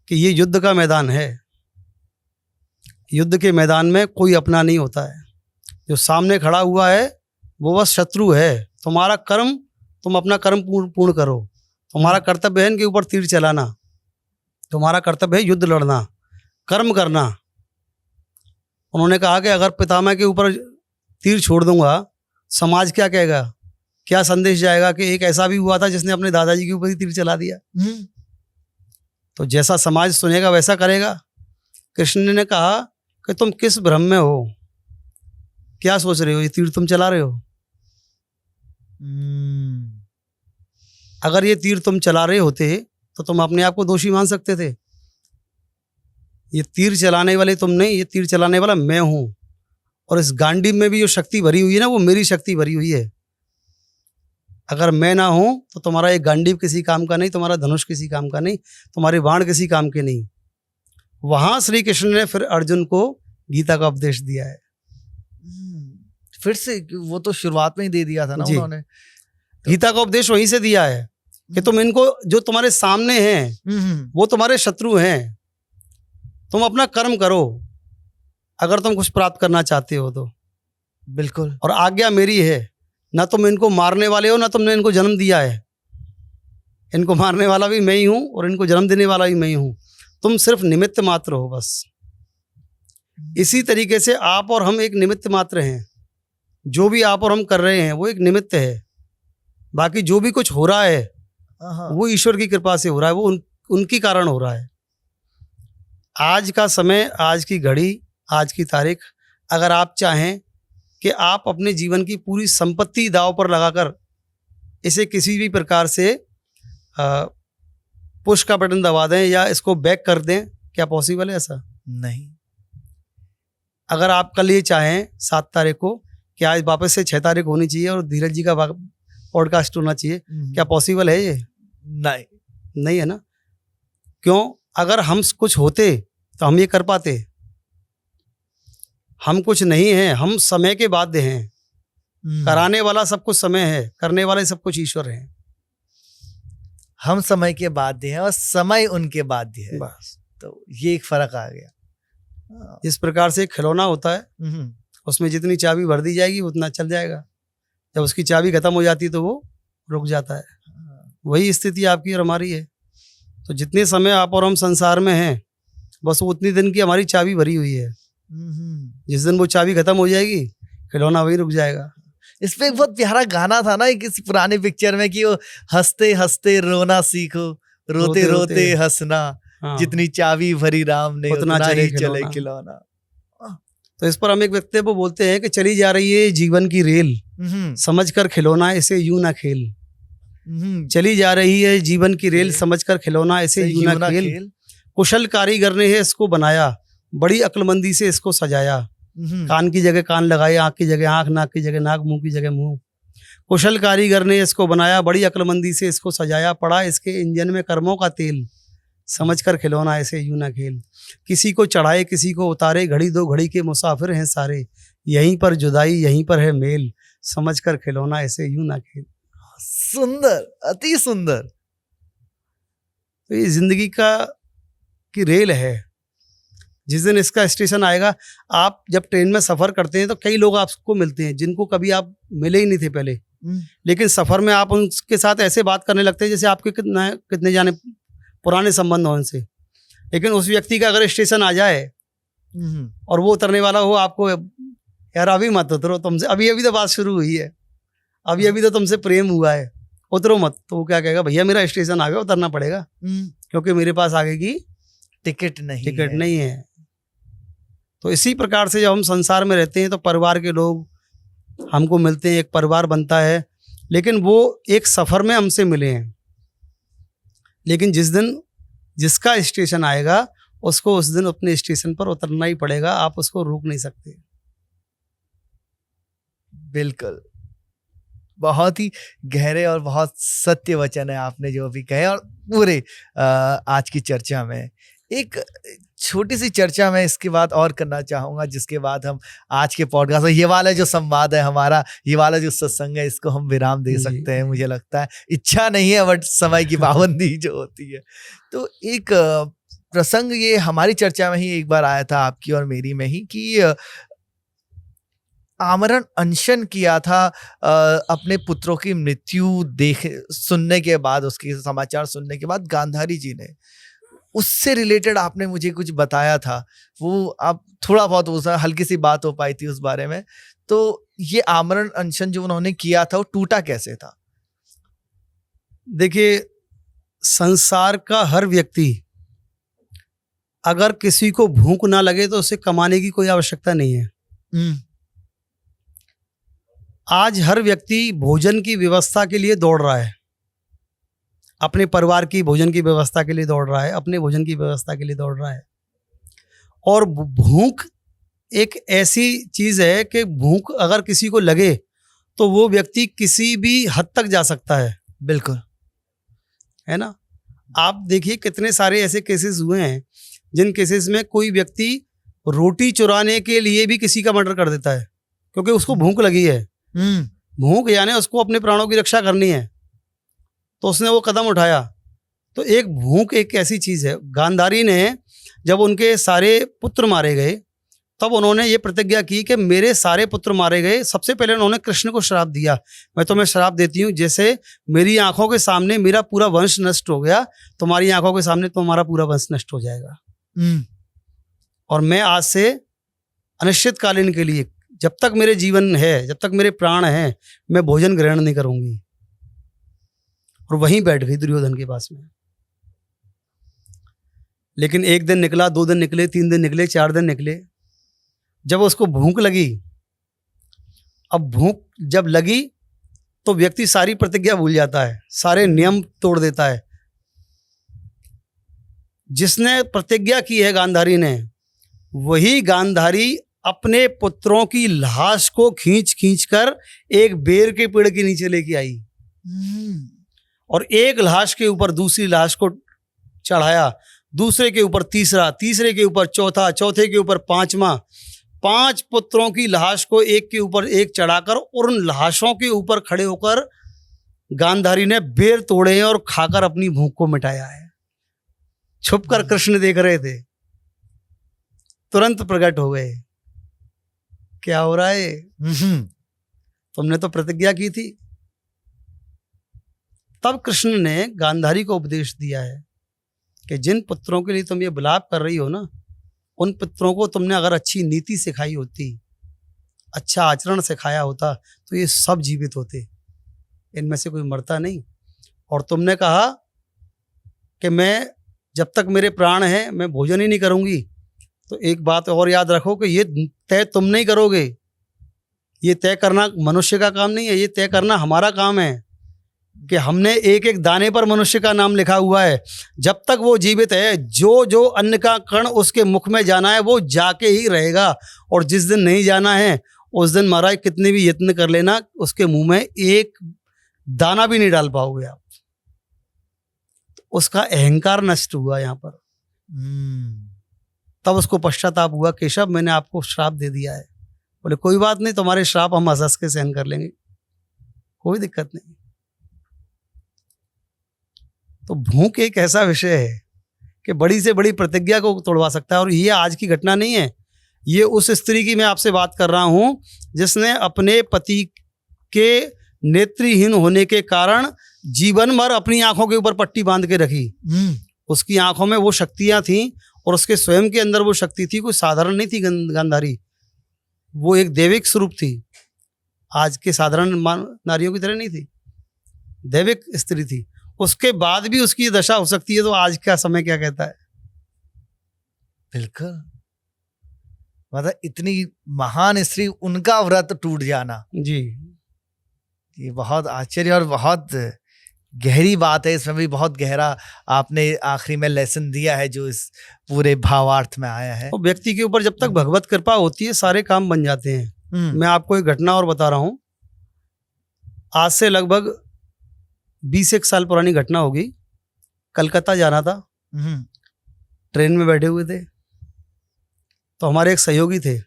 कि ये युद्ध का मैदान है, युद्ध के मैदान में कोई अपना नहीं होता है। जो सामने खड़ा हुआ है वो बस शत्रु है। तुम्हारा कर्म, तुम अपना कर्म पूर्ण करो। तुम्हारा कर्तव्य है इनके ऊपर तीर चलाना, तुम्हारा कर्तव्य है युद्ध लड़ना, कर्म करना। उन्होंने कहा कि अगर पितामह के ऊपर तीर छोड़ दूंगा, समाज क्या कहेगा, क्या संदेश जाएगा कि एक ऐसा भी हुआ था जिसने अपने दादाजी के ऊपर ही तीर चला दिया। तो जैसा समाज सुनेगा वैसा करेगा। कृष्ण ने कहा कि तुम किस भ्रम में हो, क्या सोच रहे हो, ये तीर तुम चला रहे हो। अगर ये तीर तुम चला रहे होते तो तुम अपने आप को दोषी मान सकते थे। ये तीर चलाने वाले तुम नहीं, ये तीर चलाने वाला मैं हूं। और इस गांडीव में भी जो शक्ति भरी हुई है ना, वो मेरी शक्ति भरी हुई है। अगर मैं ना हूं तो तुम्हारा ये गांडीव किसी काम का नहीं, तुम्हारा धनुष किसी काम का नहीं, तुम्हारे बाण किसी काम के नहीं। वहां श्री कृष्ण ने फिर अर्जुन को गीता का उपदेश दिया है। फिर से वो तो शुरुआत में ही दे दिया था ना जी। उन्होंने। गीता का उपदेश वहीं से दिया है कि तुम इनको, जो तुम्हारे सामने हैं वो तुम्हारे शत्रु हैं, तुम अपना कर्म करो अगर तुम कुछ प्राप्त करना चाहते हो तो। बिल्कुल। और आज्ञा मेरी है, ना तुम इनको मारने वाले हो, ना तुमने इनको जन्म दिया है। इनको मारने वाला भी मैं ही हूं और इनको जन्म देने वाला भी मैं ही हूं। तुम सिर्फ निमित्त मात्र हो बस। इसी तरीके से आप और हम एक निमित्त मात्र हैं। जो भी आप और हम कर रहे हैं वो एक निमित्त है। बाकी जो भी कुछ हो रहा है वो ईश्वर की कृपा से हो रहा है, वो उनकी कारण हो रहा है। आज का समय, आज की घड़ी, आज की तारीख, अगर आप चाहें कि आप अपने जीवन की पूरी संपत्ति दांव पर लगाकर इसे किसी भी प्रकार से पुश का बटन दबा दें या इसको बैक कर दें, क्या पॉसिबल है ऐसा? नहीं। अगर आप कल ये चाहें 7 तारीख को कि आज वापस से 6 तारीख होनी चाहिए और धीरज जी का पॉडकास्ट होना चाहिए, क्या पॉसिबल है ये? नहीं, नहीं है ना। क्यों? अगर हम कुछ होते तो हम ये कर पाते। हम कुछ नहीं हैं, हम समय के बाध्य हैं। कराने वाला सब कुछ समय है, करने वाले सब कुछ ईश्वर है। हम समय के बाध्य हैं और समय उनके बाध्य है। बस तो ये एक फर्क आ गया। इस प्रकार से खिलौना होता है, उसमें जितनी चाबी भर दी जाएगी उतना चल जाएगा। जब उसकी चाबी खत्म हो जाती है तो वो रुक जाता है। वही स्थिति आपकी और हमारी है। तो जितने समय आप और हम संसार में हैं, बस उतनी दिन की हमारी चाबी भरी हुई है। जिस दिन वो चाबी खत्म हो जाएगी, खिलौना वही रुक जाएगा। इस पे एक बहुत प्यारा गाना था ना किसी पुरानी पिक्चर में कि वो हंसते हंसते रोना सीखो, रोते रोते हंसना, हाँ। जितनी चाबी भरी राम ने उतना उतना चले ही चले खिलौना। खिलौना। तो इस पर हम एक वक्तव्य बोलते हैं कि चली जा रही है जीवन की रेल, समझकर खिलौना इसे यूं ना खेल। चली जा रही है जीवन की रेल, समझकर खिलौना इसे यूं ना खेल। कुशल कारीगर ने है इसको बनाया, बड़ी अक्लमंदी से इसको सजाया। कान की जगह कान लगाए, आंख की जगह आंख, नाक की जगह नाक, मुंह की जगह मुंह। कुशल कारीगर ने इसको बनाया, बड़ी अक्लमंदी से इसको सजाया। पड़ा इसके इंजन में कर्मों का तेल, समझकर खिलौना ऐसे यूं ना खेल। किसी को चढ़ाए किसी को उतारे, घड़ी दो घड़ी के मुसाफिर हैं सारे। यहीं पर जुदाई यहीं पर है मेल, समझकर खिलौना ऐसे यूं ना खेल। सुंदर, अति सुंदर। तो ये जिंदगी की रेल है। जिस दिन इसका स्टेशन आएगा, आप जब ट्रेन में सफर करते हैं तो कई लोग आपको मिलते हैं जिनको कभी आप मिले ही नहीं थे पहले, लेकिन सफर में आप उनके साथ ऐसे बात करने लगते हैं जैसे आपके कितने जाने पुराने संबंध हो उनसे। लेकिन उस व्यक्ति का अगर स्टेशन आ जाए और वो उतरने वाला हो, आपको यार अभी मत उतरो, तुमसे अभी अभी तो बात शुरू हुई है, अभी अभी तो तुमसे प्रेम हुआ है, उतरो मत, तो वो क्या कहेगा, भैया मेरा स्टेशन आ गया, उतरना पड़ेगा क्योंकि मेरे पास आगे की टिकट नहीं है। तो इसी प्रकार से जब हम संसार में रहते हैं तो परिवार के लोग हमको मिलते हैं, एक परिवार बनता है, लेकिन वो एक सफर में हमसे मिले हैं। लेकिन जिस दिन जिसका स्टेशन आएगा उसको उस दिन अपने स्टेशन पर उतरना ही पड़ेगा, आप उसको रोक नहीं सकते। बिल्कुल, बहुत ही गहरे और बहुत सत्य वचन है आपने जो भी कहे। और पूरे आज की चर्चा में एक छोटी सी चर्चा मैं इसके बाद और करना चाहूंगा, जिसके बाद हम आज के पॉडकास्ट, ये वाला जो संवाद है हमारा, ये वाला जो सत्संग है, इसको हम विराम दे सकते हैं। मुझे लगता है इच्छा नहीं है, बट समय की पाबंदी जो होती है। तो एक प्रसंग ये हमारी चर्चा में ही एक बार आया था, आपकी और मेरी में ही, कि आमरण अनशन किया था अपने पुत्रों की मृत्यु सुनने के बाद, उसके समाचार सुनने के बाद गांधारी जी ने, उससे रिलेटेड आपने मुझे कुछ बताया था। वो आप थोड़ा बहुत उस हल्की सी बात हो पाई थी उस बारे में। तो ये आमरण अनशन जो उन्होंने किया था वो टूटा कैसे था? देखिए, संसार का हर व्यक्ति, अगर किसी को भूख ना लगे तो उसे कमाने की कोई आवश्यकता नहीं है। आज हर व्यक्ति भोजन की व्यवस्था के लिए दौड़ रहा है। अपने परिवार की भोजन की व्यवस्था के लिए दौड़ रहा है, अपने भोजन की व्यवस्था के लिए दौड़ रहा है। और भूख एक ऐसी चीज है कि भूख अगर किसी को लगे तो वो व्यक्ति किसी भी हद तक जा सकता है। बिल्कुल। है ना? आप देखिए कितने सारे ऐसे केसेस हुए हैं जिन केसेस में कोई व्यक्ति रोटी चुराने के लिए भी किसी का मर्डर कर देता है, क्योंकि उसको भूख लगी है। भूख यानी उसको अपने प्राणों की रक्षा करनी है, तो उसने वो कदम उठाया। तो एक भूख एक ऐसी चीज है। गांधारी ने जब उनके सारे पुत्र मारे गए तब उन्होंने ये प्रतिज्ञा की कि मेरे सारे पुत्र मारे गए। सबसे पहले उन्होंने कृष्ण को श्राप दिया, मैं तुम्हें श्राप देती हूँ, जैसे मेरी आंखों के सामने मेरा पूरा वंश नष्ट हो गया, तुम्हारी आंखों के सामने तुम्हारा पूरा वंश नष्ट हो जाएगा। और मैं आज से अनिश्चितकालीन के लिए, जब तक मेरे जीवन है, जब तक मेरे प्राण हैं, मैं भोजन ग्रहण नहीं करूंगी। और वहीं बैठ गई दुर्योधन के पास में। लेकिन एक दिन निकला, 2 दिन निकले, 3 दिन निकले, 4 दिन निकले, जब उसको भूख लगी। अब भूख जब लगी तो व्यक्ति सारी प्रतिज्ञा भूल जाता है, सारे नियम तोड़ देता है। जिसने प्रतिज्ञा की है गांधारी ने, वही गांधारी अपने पुत्रों की लाश को खींच खींच कर एक बेर के पेड़ के नीचे लेके आई और एक लाश के ऊपर दूसरी लाश को चढ़ाया, दूसरे के ऊपर तीसरा, तीसरे के ऊपर चौथा, चौथे के ऊपर पांचवा। 5 पुत्रों की लाश को एक के ऊपर एक चढ़ाकर और उन लाशों के ऊपर खड़े होकर गांधारी ने बेर तोड़े हैं और खाकर अपनी भूख को मिटाया है। छुपकर कृष्ण देख रहे थे, तुरंत प्रकट हो गए। क्या हो रहा है? तुमने तो प्रतिज्ञा की थी। तब कृष्ण ने गांधारी को उपदेश दिया है कि जिन पुत्रों के लिए तुम ये विलाप कर रही हो ना, उन पुत्रों को तुमने अगर अच्छी नीति सिखाई होती, अच्छा आचरण सिखाया होता, तो ये सब जीवित होते, इनमें से कोई मरता नहीं। और तुमने कहा कि मैं जब तक मेरे प्राण हैं मैं भोजन ही नहीं करूंगी, तो एक बात और याद रखो कि ये तय तुम नहीं करोगे, ये तय करना मनुष्य का काम नहीं है, ये तय करना हमारा काम है कि हमने एक एक दाने पर मनुष्य का नाम लिखा हुआ है। जब तक वो जीवित है, जो जो अन्न का कण उसके मुख में जाना है वो जाके ही रहेगा, और जिस दिन नहीं जाना है उस दिन महाराज कितने भी यत्न कर लेना, उसके मुंह में एक दाना भी नहीं डाल पाओगे आप। तो उसका अहंकार नष्ट हुआ यहाँ पर। तब उसको पश्चाताप हुआ, केशव मैंने आपको श्राप दे दिया है। बोले कोई बात नहीं, तुम्हारे श्राप हम हंस के सहन कर लेंगे, कोई दिक्कत नहीं। तो भूख एक ऐसा विषय है कि बड़ी से बड़ी प्रतिज्ञा को तोड़वा सकता है। और ये आज की घटना नहीं है, ये उस स्त्री की मैं आपसे बात कर रहा हूं जिसने अपने पति के नेत्रहीन होने के कारण जीवन भर अपनी आंखों के ऊपर पट्टी बांध के रखी। उसकी आंखों में वो शक्तियां थीं और उसके स्वयं के अंदर वो शक्ति थी, कोई साधारण नहीं थी गांधारी, वो एक दैविक स्वरूप थी। आज के साधारण नारियों की तरह नहीं थी, दैविक स्त्री थी। उसके बाद भी उसकी दशा हो सकती है, तो आज का समय क्या कहता है? बिल्कुल, मतलब इतनी महान स्त्री, उनका व्रत टूट जाना जी, ये बहुत आश्चर्य और बहुत गहरी बात है। इसमें भी बहुत गहरा आपने आखिरी में लेसन दिया है जो इस पूरे भावार्थ में आया है। तो व्यक्ति के ऊपर जब तक भगवत कृपा होती है सारे काम बन जाते हैं। मैं आपको एक घटना और बता रहा हूं, आज से लगभग 20 साल पुरानी घटना होगी। कलकत्ता जाना था, ट्रेन में बैठे हुए थे, तो हमारे एक सहयोगी थे,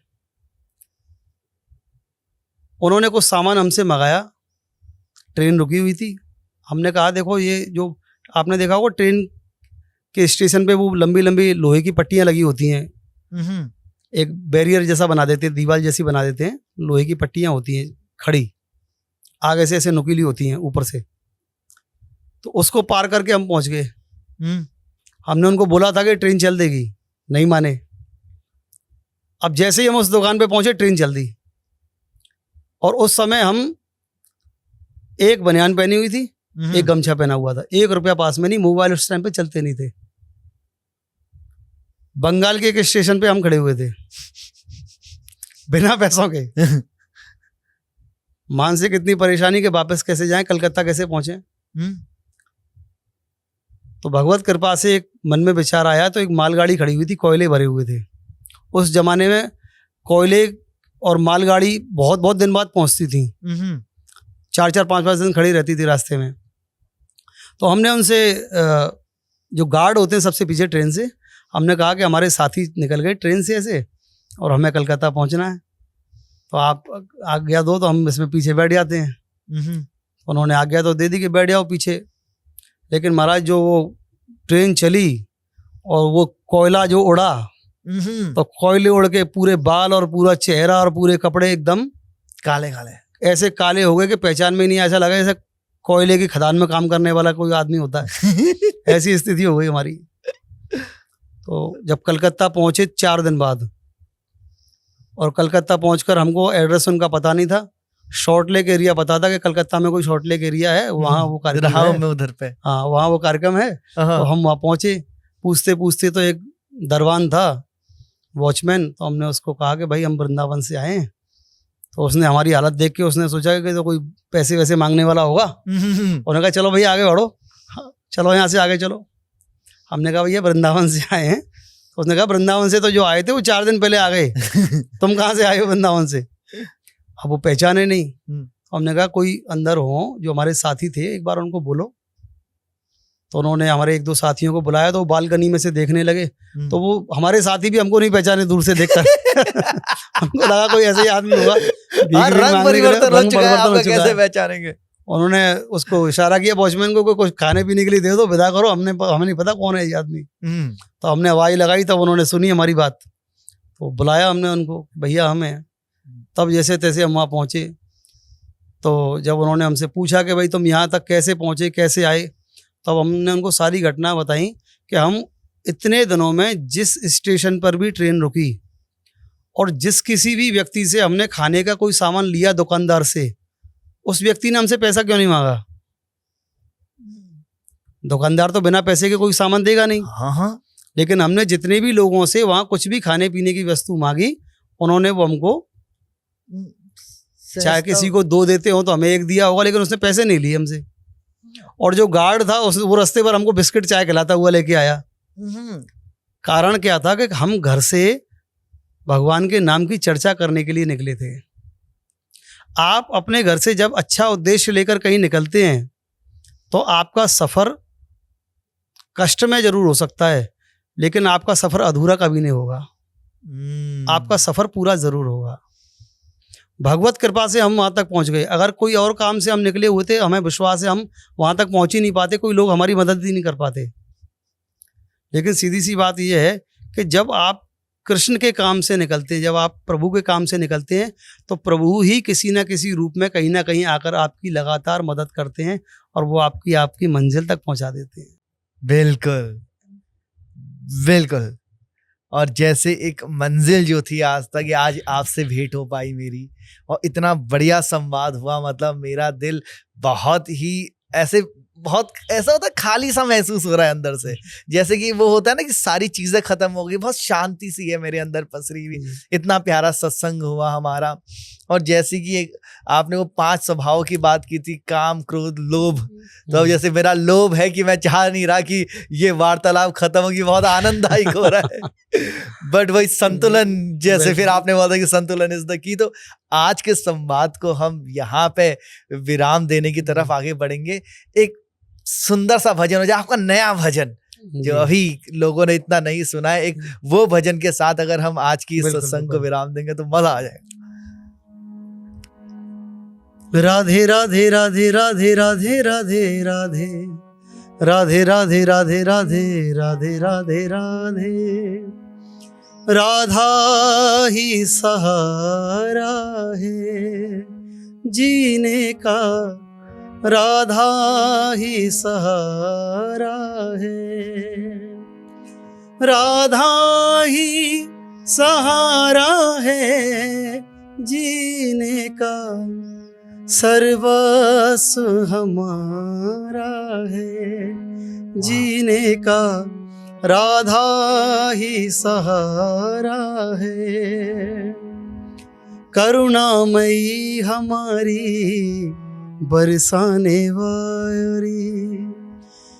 उन्होंने कुछ सामान हमसे मंगाया। ट्रेन रुकी हुई थी, हमने कहा देखो ये जो आपने देखा होगा ट्रेन के स्टेशन पे वो लंबी लंबी लोहे की पट्टियां लगी होती हैं, एक बैरियर जैसा बना देते हैं, दीवार जैसी बना देते हैं, लोहे की पट्टियां होती हैं खड़ी, आगे से ऐसे नुकीली होती हैं ऊपर से। तो उसको पार करके हम पहुंच गए। हमने उनको बोला था कि ट्रेन चल देगी, नहीं माने। अब जैसे ही हम उस दुकान पे पहुंचे ट्रेन चल दी, और उस समय हम एक बनियान पहनी हुई थी, एक गमछा पहना हुआ था, 1 रुपया पास में नहीं, मोबाइल उस टाइम पे चलते नहीं थे। बंगाल के एक स्टेशन पे हम खड़े हुए थे बिना पैसों के। मानसिक इतनी परेशानी के वापस कैसे जाएं, कलकत्ता कैसे पहुंचे। तो भगवत कृपा से एक मन में विचार आया, तो एक मालगाड़ी खड़ी हुई थी, कोयले भरे हुए थे। उस जमाने में कोयले और मालगाड़ी बहुत बहुत दिन बाद पहुंचती थी, 4-4 5-5 दिन खड़ी रहती थी रास्ते में। तो हमने उनसे जो गार्ड होते हैं सबसे पीछे ट्रेन से, हमने कहा कि हमारे साथी निकल गए ट्रेन से ऐसे और हमें कलकत्ता पहुंचना है, तो आप आज्ञा दो तो हम इसमें पीछे बैठ जाते हैं। उन्होंने आज्ञा तो दे दी कि बैठ जाओ पीछे, लेकिन महाराज जो वो ट्रेन चली और वो कोयला जो उड़ा, तो कोयले उड़ के पूरे बाल और पूरा चेहरा और पूरे कपड़े एकदम काले काले ऐसे काले हो गए कि पहचान में नहीं, ऐसा लगा जैसे कोयले की खदान में काम करने वाला कोई आदमी होता है। ऐसी स्थिति हो गई हमारी। तो जब कलकत्ता पहुंचे 4 दिन बाद, और कलकत्ता पहुंचकर हमको एड्रेस उनका पता नहीं था, शॉर्ट लेक एरिया पता था कि कलकत्ता में कोई शॉर्ट लेक एरिया है, वहाँ वो कार्यक्रम है, में उधर पे, हाँ वहाँ वो कार्यक्रम है। तो हम वहाँ पहुंचे, पूछते पूछते तो एक दरवान था, वॉचमैन, तो हमने उसको कहा कि भाई हम वृंदावन से आए हैं। तो उसने हमारी हालत देख के उसने सोचा कि तो कोई पैसे वैसे मांगने वाला होगा। उन्होंने कहा चलो भैया आगे बढ़ो, चलो यहाँ से आगे चलो। हमने कहा भैया वृंदावन से आए हैं। तो उसने कहा वृंदावन से तो जो आए थे वो 4 दिन पहले आ गए, तुम कहाँ से आए हो वृंदावन से? अब वो पहचाने नहीं। हमने कहा कोई अंदर हो जो हमारे साथी थे, एक बार उनको बोलो। तो उन्होंने हमारे 1-2 साथियों को बुलाया, तो वो बालकनी में से देखने लगे। तो वो हमारे साथी भी हमको नहीं पहचाने दूर से देखकर। हमको लगा कोई ऐसे ही आदमी होगा, रंग परिवर्तन हो चुका है, आपका कैसे पहचानेंगे? उन्होंने उसको इशारा किया वॉचमैन को, कुछ खाने पीने के लिए दे दो, विदा करो, हमें नहीं पता कौन है ये आदमी। तो हमने आवाज लगाई, तब उन्होंने सुनी हमारी बात, तो बुलाया हमने उनको, भैया हमें। तब जैसे तैसे हम वहाँ पहुँचे। तो जब उन्होंने हमसे पूछा कि भाई तुम यहाँ तक कैसे पहुँचे, कैसे आए, तब हमने उनको सारी घटना बताई कि हम इतने दिनों में जिस स्टेशन पर भी ट्रेन रुकी और जिस किसी भी व्यक्ति से हमने खाने का कोई सामान लिया दुकानदार से, उस व्यक्ति ने हमसे पैसा क्यों नहीं मांगा? दुकानदार तो बिना पैसे के कोई सामान देगा नहीं। हाँ। लेकिन हमने जितने भी लोगों से वहाँ कुछ भी खाने पीने की वस्तु मांगी, उन्होंने वो हमको, चाहे किसी को 2 देते हो तो हमें 1 दिया होगा, लेकिन उसने पैसे नहीं लिए हमसे। और जो गार्ड था वो रास्ते पर हमको बिस्किट चाय खिलाता हुआ लेके आया। कारण क्या था कि हम घर से भगवान के नाम की चर्चा करने के लिए निकले थे। आप अपने घर से जब अच्छा उद्देश्य लेकर कहीं निकलते हैं तो आपका सफर कष्टमय जरूर हो सकता है, लेकिन आपका सफर अधूरा कभी नहीं होगा। आपका सफर पूरा जरूर होगा। भगवत कृपा से हम वहाँ तक पहुँच गए। अगर कोई और काम से हम निकले हुए थे, हमें विश्वास है हम वहाँ तक पहुँच ही नहीं पाते, कोई लोग हमारी मदद ही नहीं कर पाते। लेकिन सीधी सी बात यह है कि जब आप कृष्ण के काम से निकलते हैं, जब आप प्रभु के काम से निकलते हैं, तो प्रभु ही किसी न किसी रूप में कहीं ना कहीं आकर आपकी लगातार मदद करते हैं और वो आपकी मंजिल तक पहुँचा देते हैं। बिल्कुल बिल्कुल। और जैसे एक मंजिल जो थी आज तक, ये आज आपसे भेंट हो पाई मेरी, और इतना बढ़िया संवाद हुआ, मतलब मेरा दिल बहुत ही बहुत ऐसा होता है, खाली सा महसूस हो रहा है अंदर से। जैसे कि वो होता है ना कि सारी चीजें खत्म हो गई, बहुत शांति सी है मेरे अंदर पसरी हुई। इतना प्यारा सत्संग हुआ हमारा। और जैसे कि आपने वो 5 स्वभाव की बात की थी, काम क्रोध लोभ, तो अब जैसे मेरा लोभ है कि मैं चाह नहीं रहा कि ये वार्तालाप खत्म होगी, बहुत आनंददायक हो रहा है। बट वही संतुलन, जैसे फिर आपने बोला कि संतुलन इज द की। तो आज के संवाद को हम यहाँ पे विराम देने की तरफ आगे बढ़ेंगे। एक सुंदर सा भजन हो जाए, आपका नया भजन जो अभी लोगों ने इतना नहीं सुना है, एक वो भजन के साथ अगर हम आज की इस सत्संग को विराम देंगे तो मजा आ जाएगा। राधे राधे राधे राधे राधे राधे राधे राधे राधे राधे राधे राधे राधे राधा ही सहारा है जीने का, राधा ही सहारा है, राधा ही सहारा है जीने का, सर्वस्व हमारा है जीने का, राधा ही सहारा है। करुणामयी हमारी बरसाने वाली,